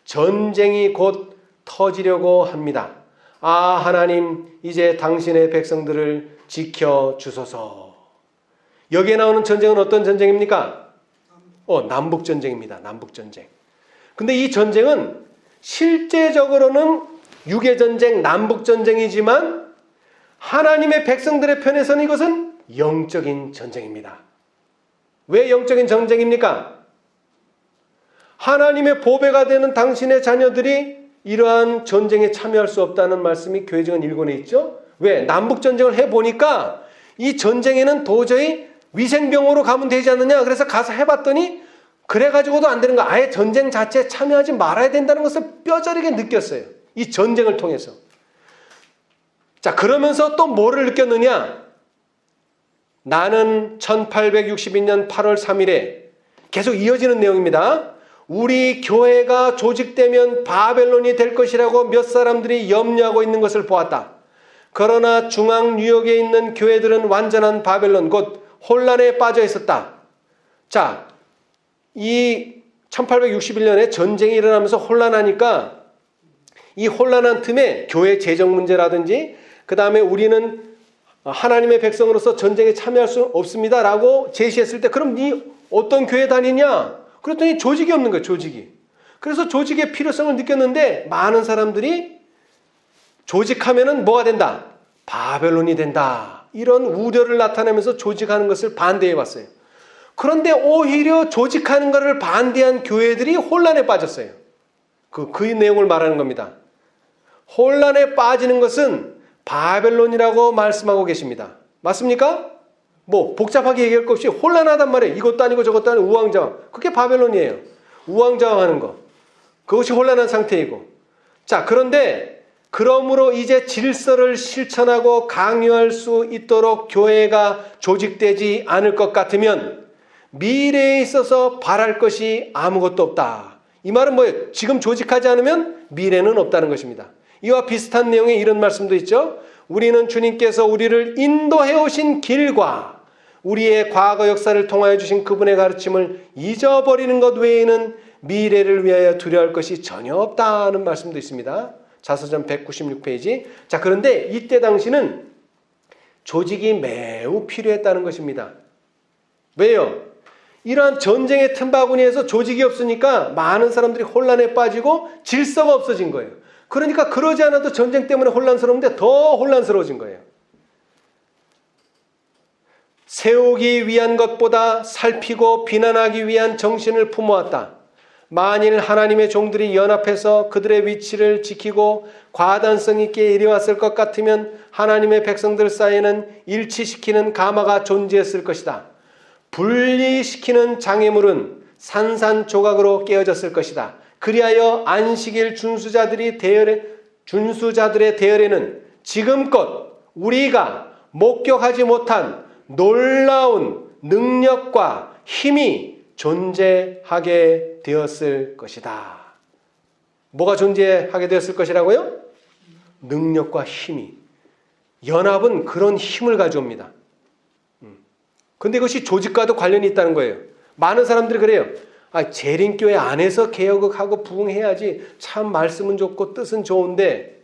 전쟁이 곧 터지려고 합니다. 아, 하나님, 이제 당신의 백성들을 지켜주소서. 여기에 나오는 전쟁은 어떤 전쟁입니까? 남북전쟁입니다. 남북전쟁. 근데 이 전쟁은 실제적으로는 육해전쟁, 남북전쟁이지만 하나님의 백성들의 편에서는 이것은 영적인 전쟁입니다. 왜 영적인 전쟁입니까? 하나님의 보배가 되는 당신의 자녀들이 이러한 전쟁에 참여할 수 없다는 말씀이 교회증언 1권에 있죠. 왜? 남북전쟁을 해보니까 이 전쟁에는 도저히 위생병으로 가면 되지 않느냐. 그래서 가서 해봤더니 그래가지고도 안 되는 거. 아예 전쟁 자체에 참여하지 말아야 된다는 것을 뼈저리게 느꼈어요. 이 전쟁을 통해서. 자, 그러면서 또 뭐를 느꼈느냐. 나는 1862년 8월 3일에 계속 이어지는 내용입니다. 우리 교회가 조직되면 바벨론이 될 것이라고 몇 사람들이 염려하고 있는 것을 보았다. 그러나 중앙 뉴욕에 있는 교회들은 완전한 바벨론, 곧 혼란에 빠져 있었다. 자, 이 1861년에 전쟁이 일어나면서 혼란하니까 이 혼란한 틈에 교회 재정 문제라든지 그 다음에 우리는 하나님의 백성으로서 전쟁에 참여할 수 없습니다라고 제시했을 때 그럼 네 어떤 교회 다니냐? 그랬더니 조직이 없는 거예요. 조직이. 그래서 조직의 필요성을 느꼈는데 많은 사람들이 조직하면은 뭐가 된다? 바벨론이 된다. 이런 우려를 나타내면서 조직하는 것을 반대해 왔어요. 그런데 오히려 조직하는 것을 반대한 교회들이 혼란에 빠졌어요. 그 내용을 말하는 겁니다. 혼란에 빠지는 것은 바벨론이라고 말씀하고 계십니다. 맞습니까? 뭐 복잡하게 얘기할 것 없이 혼란하단 말이에요. 이것도 아니고 저것도 아니고 우왕좌왕. 그게 바벨론이에요. 우왕좌왕하는 거. 그것이 혼란한 상태이고. 자, 그런데 그러므로 이제 질서를 실천하고 강요할 수 있도록 교회가 조직되지 않을 것 같으면 미래에 있어서 바랄 것이 아무것도 없다. 이 말은 뭐예요? 지금 조직하지 않으면 미래는 없다는 것입니다. 이와 비슷한 내용의 이런 말씀도 있죠. 우리는 주님께서 우리를 인도해 오신 길과 우리의 과거 역사를 통하여 주신 그분의 가르침을 잊어버리는 것 외에는 미래를 위하여 두려워할 것이 전혀 없다는 말씀도 있습니다. 자서전 196페이지. 자, 그런데 이때 당시는 조직이 매우 필요했다는 것입니다. 왜요? 이러한 전쟁의 틈바구니에서 조직이 없으니까 많은 사람들이 혼란에 빠지고 질서가 없어진 거예요. 그러니까 그러지 않아도 전쟁 때문에 혼란스러운데 더 혼란스러워진 거예요. 세우기 위한 것보다 살피고 비난하기 위한 정신을 품어왔다. 만일 하나님의 종들이 연합해서 그들의 위치를 지키고 과단성 있게 일해왔을 것 같으면 하나님의 백성들 사이에는 일치시키는 가마가 존재했을 것이다. 분리시키는 장애물은 산산조각으로 깨어졌을 것이다. 그리하여 안식일 준수자들의 대열에는 지금껏 우리가 목격하지 못한 놀라운 능력과 힘이 존재하게 되었을 것이다. 뭐가 존재하게 되었을 것이라고요? 능력과 힘이. 연합은 그런 힘을 가져옵니다. 근데 그것이 조직과도 관련이 있다는 거예요. 많은 사람들이 그래요. 재림교회 안에서 개혁하고 부흥해야지. 참 말씀은 좋고 뜻은 좋은데,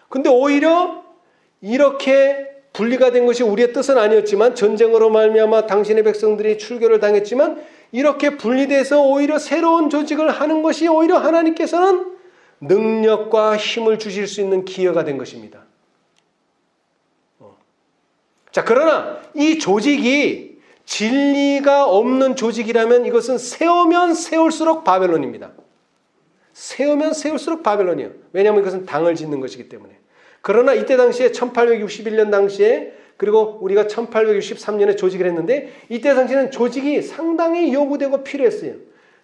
근데 오히려 이렇게 분리가 된 것이 우리의 뜻은 아니었지만, 전쟁으로 말미암아 당신의 백성들이 출교를 당했지만, 이렇게 분리돼서 오히려 새로운 조직을 하는 것이 오히려 하나님께서는 능력과 힘을 주실 수 있는 기회가 된 것입니다. 자, 그러나 이 조직이 진리가 없는 조직이라면 이것은 세우면 세울수록 바벨론입니다. 세우면 세울수록 바벨론이에요. 왜냐하면 이것은 당을 짓는 것이기 때문에. 그러나 이때 당시에 1861년 당시에, 그리고 우리가 1863년에 조직을 했는데, 이때 당시에는 조직이 상당히 요구되고 필요했어요.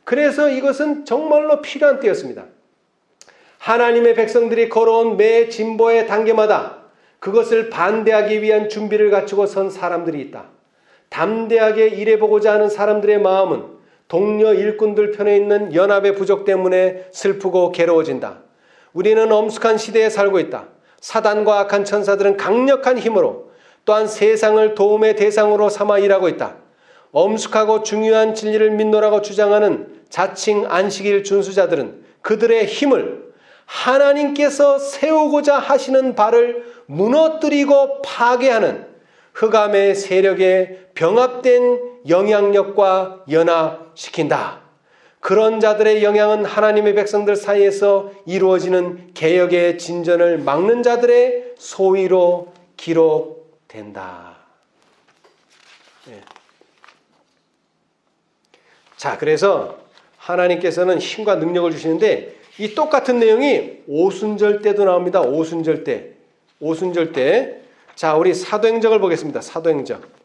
그래서 이것은 정말로 필요한 때였습니다. 하나님의 백성들이 걸어온 매 진보의 단계마다 그것을 반대하기 위한 준비를 갖추고 선 사람들이 있다. 담대하게 일해보고자 하는 사람들의 마음은 동료 일꾼들 편에 있는 연합의 부족 때문에 슬프고 괴로워진다. 우리는 엄숙한 시대에 살고 있다. 사단과 악한 천사들은 강력한 힘으로, 또한 세상을 도움의 대상으로 삼아 일하고 있다. 엄숙하고 중요한 진리를 믿노라고 주장하는 자칭 안식일 준수자들은 그들의 힘을 하나님께서 세우고자 하시는 바를 무너뜨리고 파괴하는 흑암의 세력에 병합된 영향력과 연합시킨다. 그런 자들의 영향은 하나님의 백성들 사이에서 이루어지는 개혁의 진전을 막는 자들의 소위로 기록된다. 네. 자, 그래서 하나님께서는 힘과 능력을 주시는데, 이 똑같은 내용이 오순절 때도 나옵니다. 오순절 때. 오순절 때. 자, 우리 사도행적을 보겠습니다. 사도행적.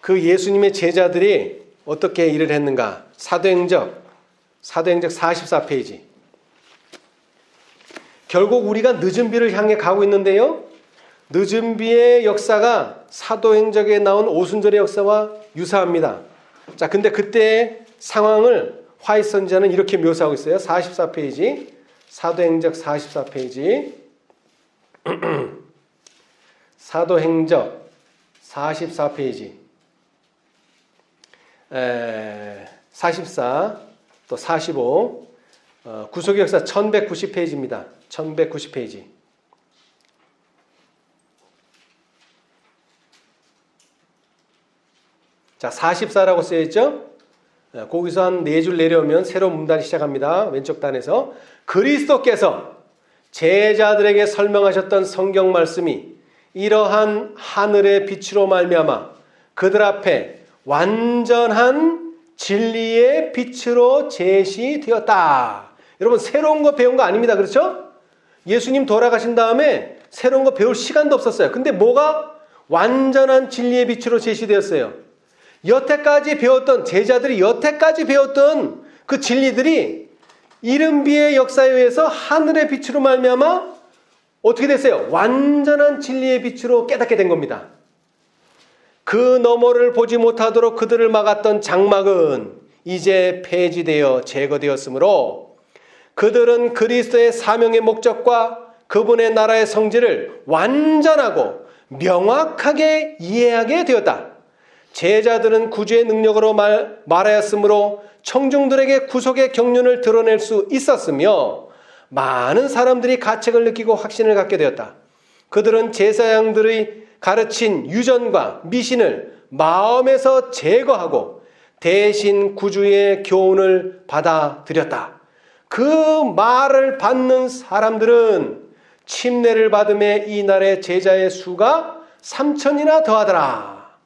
그 예수님의 제자들이 어떻게 일을 했는가? 사도행적 44페이지. 결국 우리가 늦은 비를 향해 가고 있는데요. 늦은 비의 역사가 사도행적에 나온 오순절의 역사와 유사합니다. 자, 근데 그때의 상황을 화이트 선지자는 이렇게 묘사하고 있어요. 44페이지. 사도행적 44페이지. 사도행적 44페이지. 44, 또 45, 구속의 역사 1190페이지입니다. 1190페이지. 자, 44라고 쓰여있죠? 거기서 한 4줄 내려오면 새로운 문단이 시작합니다. 왼쪽 단에서. 그리스도께서 제자들에게 설명하셨던 성경 말씀이 이러한 하늘의 빛으로 말미암아 그들 앞에 완전한 진리의 빛으로 제시되었다. 여러분, 새로운 거 배운 거 아닙니다. 그렇죠? 예수님 돌아가신 다음에 새로운 거 배울 시간도 없었어요. 근데 뭐가 완전한 진리의 빛으로 제시되었어요? 여태까지 배웠던, 제자들이 여태까지 배웠던 그 진리들이 이른비의 역사에 의해서 하늘의 빛으로 말미암아 어떻게 됐어요? 완전한 진리의 빛으로 깨닫게 된 겁니다. 그 너머를 보지 못하도록 그들을 막았던 장막은 이제 폐지되어 제거되었으므로 그들은 그리스도의 사명의 목적과 그분의 나라의 성질을 완전하고 명확하게 이해하게 되었다. 제자들은 구주의 능력으로 말하였으므로 청중들에게 구속의 경륜을 드러낼 수 있었으며 많은 사람들이 가책을 느끼고 확신을 갖게 되었다. 그들은 제사장들의 가르친 유전과 미신을 마음에서 제거하고 대신 구주의 교훈을 받아들였다. 그 말을 받는 사람들은 침례를 받음에 이날의 제자의 수가 3,000이나 더하더라.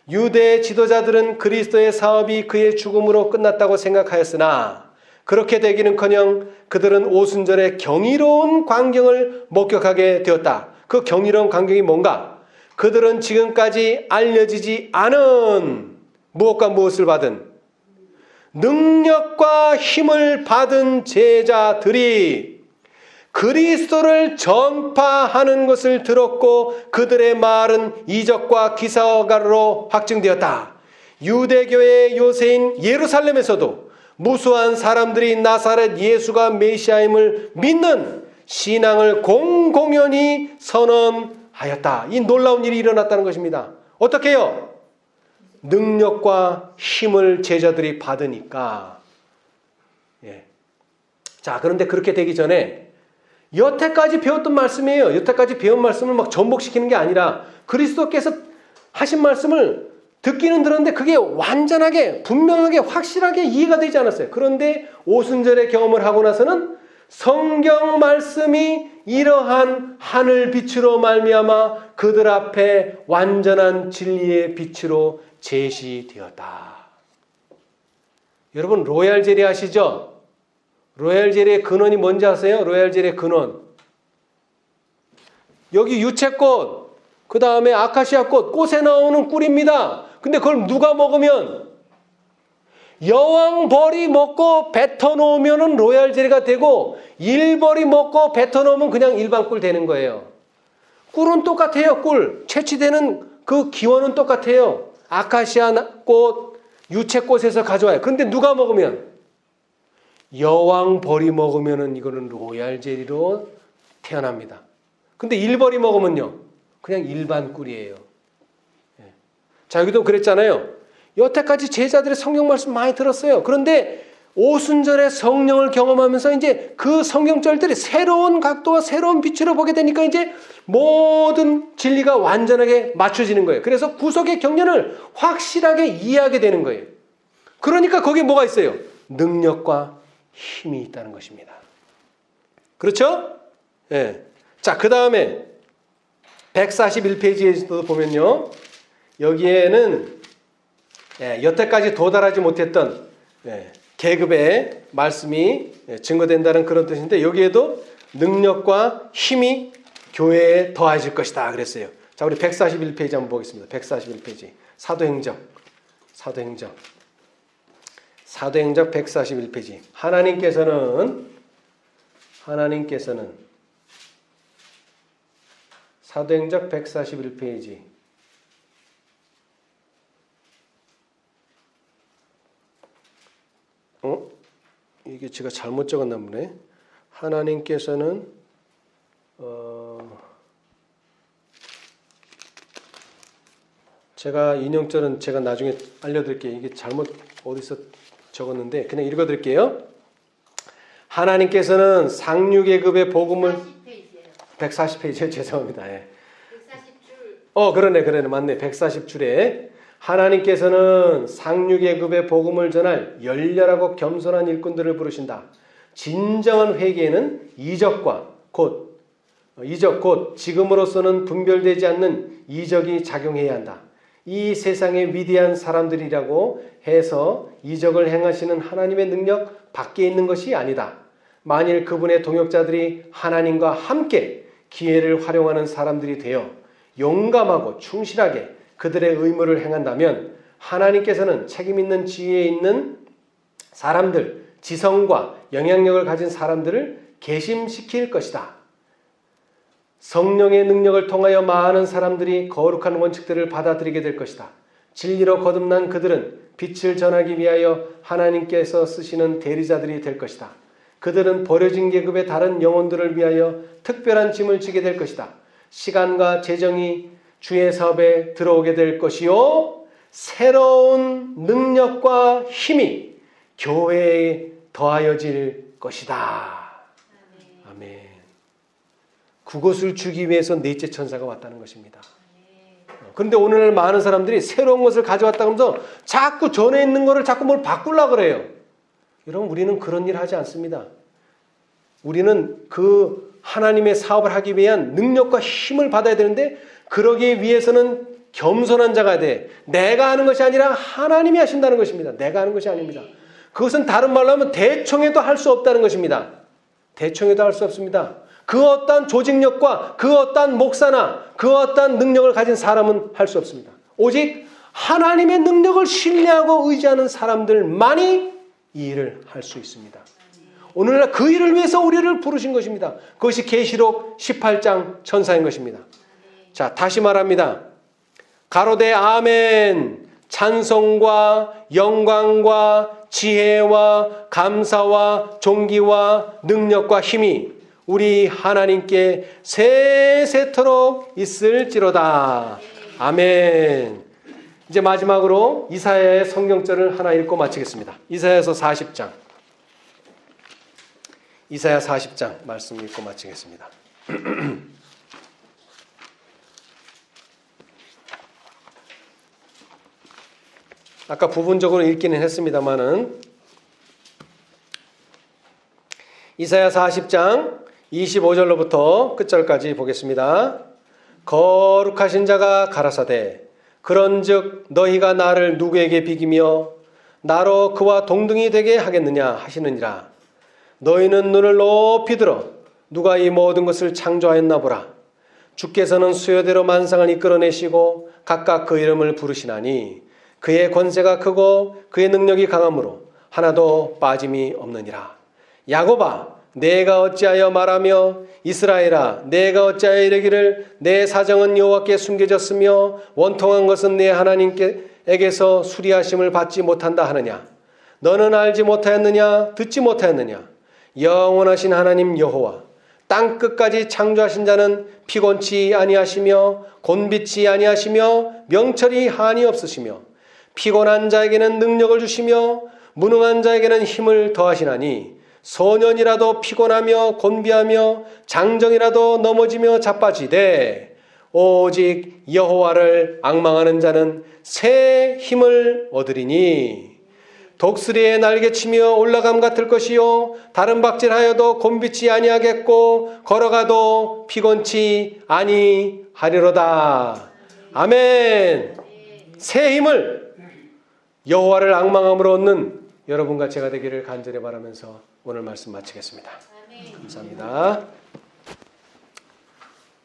유대 지도자들은 그리스도의 사업이 그의 죽음으로 끝났다고 생각하였으나 그렇게 되기는커녕 그들은 오순절의 경이로운 광경을 목격하게 되었다. 그 경이로운 광경이 뭔가? 그들은 지금까지 알려지지 않은 무엇과 무엇을 받은 능력과 힘을 받은 제자들이 그리스도를 전파하는 것을 들었고 그들의 말은 이적과 기사가로 확증되었다. 유대교의 요새인 예루살렘에서도 무수한 사람들이 나사렛 예수가 메시아임을 믿는 신앙을 공공연히 선언하였다. 이 놀라운 일이 일어났다는 것입니다. 어떻게 해요? 능력과 힘을 제자들이 받으니까. 예. 자, 그런데 그렇게 되기 전에 여태까지 배웠던 말씀이에요. 여태까지 배운 말씀을 막 전복시키는 게 아니라 그리스도께서 하신 말씀을 듣기는 들었는데 그게 완전하게 분명하게 확실하게 이해가 되지 않았어요. 그런데 오순절의 경험을 하고 나서는 성경 말씀이 이러한 하늘 빛으로 말미암아 그들 앞에 완전한 진리의 빛으로 제시되었다. 여러분 로얄 젤리 아시죠? 로얄 젤리의 근원이 뭔지 아세요? 로얄 젤리의 근원. 여기 유채꽃, 그 다음에 아카시아 꽃, 꽃에 나오는 꿀입니다. 근데 그걸 누가 먹으면 여왕벌이 먹고 뱉어놓으면 로얄 젤리가 되고 일벌이 먹고 뱉어놓으면 그냥 일반 꿀 되는 거예요. 꿀은 똑같아요. 꿀. 채취되는 그 기원은 똑같아요. 아카시아 꽃, 유채꽃에서 가져와요. 근데 누가 먹으면 여왕벌이 먹으면은 이거는 로얄 젤리로 태어납니다. 근데 일벌이 먹으면요, 그냥 일반 꿀이에요. 자, 여기도 그랬잖아요. 여태까지 제자들의 성경 말씀 많이 들었어요. 그런데 오순절에 성령을 경험하면서 이제 그 성경절들이 새로운 각도와 새로운 빛으로 보게 되니까 이제 모든 진리가 완전하게 맞춰지는 거예요. 그래서 구속의 경륜을 확실하게 이해하게 되는 거예요. 그러니까 거기에 뭐가 있어요? 능력과 힘이 있다는 것입니다. 그렇죠? 예. 자, 그 다음에 141페이지에서도 보면요. 여기에는 여태까지 도달하지 못했던 계급의 말씀이 증거된다는 그런 뜻인데 여기에도 능력과 힘이 교회에 더해질 것이다 그랬어요. 자, 우리 141페이지 한번 보겠습니다. 141페이지. 사도행적 141페이지. 하나님께서는 사도행적 141페이지. 이게 제가 잘못 적었나 보네. 하나님께서는 제가 인용절은 제가 나중에 알려드릴게요. 이게 잘못 어디서 적었는데 그냥 읽어드릴게요. 하나님께서는 상류계급의 복음을 140페이지에 죄송합니다. 140줄. 그러네 맞네. 140줄에 하나님께서는 상류계급의 복음을 전할 열렬하고 겸손한 일꾼들을 부르신다. 진정한 회개에는 이적 곧 지금으로서는 분별되지 않는 이적이 작용해야 한다. 이 세상의 위대한 사람들이라고 해서 이적을 행하시는 하나님의 능력 밖에 있는 것이 아니다. 만일 그분의 동역자들이 하나님과 함께 기회를 활용하는 사람들이 되어 용감하고 충실하게 그들의 의무를 행한다면 하나님께서는 책임있는 지위에 있는 사람들, 지성과 영향력을 가진 사람들을 계심시킬 것이다. 성령의 능력을 통하여 많은 사람들이 거룩한 원칙들을 받아들이게 될 것이다. 진리로 거듭난 그들은 빛을 전하기 위하여 하나님께서 쓰시는 대리자들이 될 것이다. 그들은 버려진 계급의 다른 영혼들을 위하여 특별한 짐을 지게 될 것이다. 시간과 재정이 주의 사업에 들어오게 될 것이요, 새로운 능력과 힘이 교회에 더하여질 것이다. 아멘. 그것을 주기 위해서 넷째 천사가 왔다는 것입니다. 그런데 오늘날 많은 사람들이 새로운 것을 가져왔다 하면서 자꾸 전에 있는 것을 자꾸 뭘 바꾸려고 그래요. 여러분, 우리는 그런 일 하지 않습니다. 우리는 그 하나님의 사업을 하기 위한 능력과 힘을 받아야 되는데 그러기 위해서는 겸손한 자가 돼. 내가 하는 것이 아니라 하나님이 하신다는 것입니다. 내가 하는 것이 아닙니다. 그것은 다른 말로 하면 대청해도 할 수 없다는 것입니다. 대청해도 할 수 없습니다. 그 어떠한 조직력과 그 어떠한 목사나 그 어떠한 능력을 가진 사람은 할 수 없습니다. 오직 하나님의 능력을 신뢰하고 의지하는 사람들만이 이 일을 할 수 있습니다. 오늘날 그 일을 위해서 우리를 부르신 것입니다. 그것이 계시록 18장 천사인 것입니다. 자, 다시 말합니다. 가로되 아멘. 찬송과 영광과 지혜와 감사와 존귀와 능력과 힘이 우리 하나님께 세세토록 있을지로다. 아멘. 이제 마지막으로 이사야의 성경절을 하나 읽고 마치겠습니다. 이사야서 40장. 이사야 40장 말씀 읽고 마치겠습니다. 아까 부분적으로 읽기는 했습니다만은 이사야 40장 25절로부터 끝절까지 보겠습니다. 거룩하신 자가 가라사대 그런즉 너희가 나를 누구에게 비기며 나로 그와 동등이 되게 하겠느냐 하시느니라. 너희는 눈을 높이 들어 누가 이 모든 것을 창조하였나 보라. 주께서는 수요대로 만상을 이끌어내시고 각각 그 이름을 부르시나니 그의 권세가 크고 그의 능력이 강함으로 하나도 빠짐이 없느니라. 야곱아 내가 어찌하여 말하며 이스라엘아 내가 어찌하여 이르기를 내 사정은 여호와께 숨겨졌으며 원통한 것은 내 하나님께서 수리하심을 받지 못한다 하느냐. 너는 알지 못하였느냐 듣지 못하였느냐. 영원하신 하나님 여호와 땅 끝까지 창조하신 자는 피곤치 아니하시며 곤비치 아니하시며 명철이 한이 없으시며 피곤한 자에게는 능력을 주시며 무능한 자에게는 힘을 더하시나니 소년이라도 피곤하며 곤비하며 장정이라도 넘어지며 자빠지되 오직 여호와를 앙망하는 자는 새 힘을 얻으리니 독수리의 날개치며 올라감 같을 것이요 다른 박질하여도 곤비치 아니하겠고 걸어가도 피곤치 아니하리로다. 아멘. 새 힘을 여호와를 앙망함으로 얻는 여러분과 제가 되기를 간절히 바라면서 오늘 말씀 마치겠습니다. 감사합니다.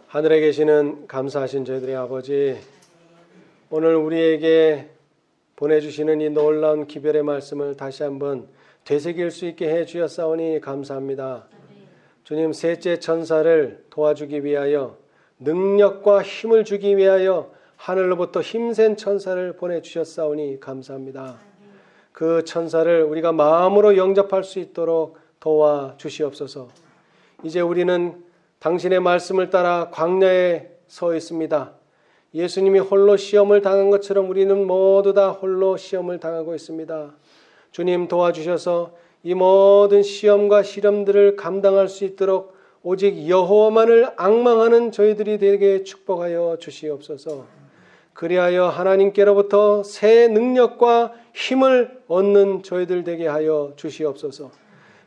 하늘에 계시는 감사하신 저희들의 아버지, 오늘 우리에게 보내주시는 이 놀라운 기별의 말씀을 다시 한번 되새길 수 있게 해 주셨사오니 감사합니다. 주님, 셋째 천사를 도와주기 위하여 능력과 힘을 주기 위하여 하늘로부터 힘센 천사를 보내주셨사오니 감사합니다. 그 천사를 우리가 마음으로 영접할 수 있도록 도와주시옵소서. 이제 우리는 당신의 말씀을 따라 광야에 서 있습니다. 예수님이 홀로 시험을 당한 것처럼 우리는 모두 다 홀로 시험을 당하고 있습니다. 주님 도와주셔서 이 모든 시험과 시련들을 감당할 수 있도록 오직 여호와만을 앙망하는 저희들이 되게 축복하여 주시옵소서. 그리하여 하나님께로부터 새 능력과 힘을 얻는 저희들 되게 하여 주시옵소서.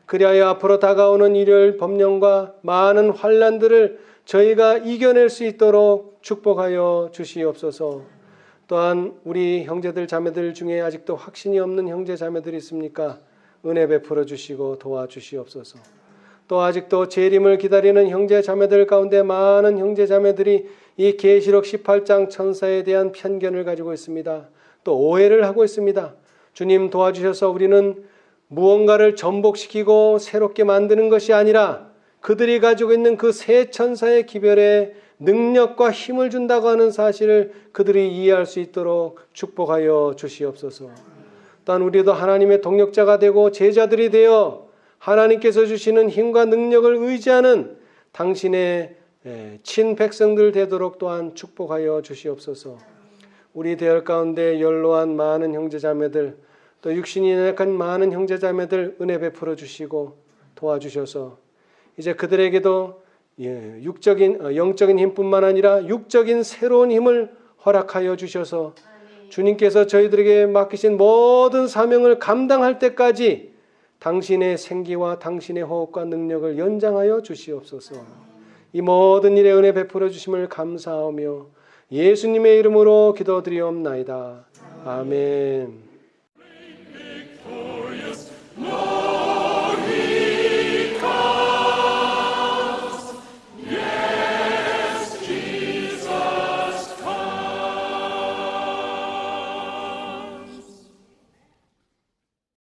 그리하여 앞으로 다가오는 일요일 법령과 많은 환난들을 저희가 이겨낼 수 있도록 축복하여 주시옵소서. 또한 우리 형제들 자매들 중에 아직도 확신이 없는 형제 자매들이 있습니까? 은혜 베풀어 주시고 도와주시옵소서. 또 아직도 재림을 기다리는 형제 자매들 가운데 많은 형제 자매들이 이 계시록 18장 천사에 대한 편견을 가지고 있습니다. 또 오해를 하고 있습니다. 주님 도와주셔서 우리는 무언가를 전복시키고 새롭게 만드는 것이 아니라 그들이 가지고 있는 그 새 천사의 기별에 능력과 힘을 준다고 하는 사실을 그들이 이해할 수 있도록 축복하여 주시옵소서. 또한 우리도 하나님의 동력자가 되고 제자들이 되어 하나님께서 주시는 힘과 능력을 의지하는 당신의 친백성들 되도록 또한 축복하여 주시옵소서. 우리 대열 가운데 연로한 많은 형제자매들, 또 육신이 연약한 많은 형제자매들 은혜 베풀어 주시고 도와주셔서 이제 그들에게도 영적인 힘뿐만 아니라 육적인 새로운 힘을 허락하여 주셔서 주님께서 저희들에게 맡기신 모든 사명을 감당할 때까지 당신의 생기와 당신의 호흡과 능력을 연장하여 주시옵소서. 이 모든 일에 은혜 베풀어 주심을 감사하며 예수님의 이름으로 기도드리옵나이다. 아멘.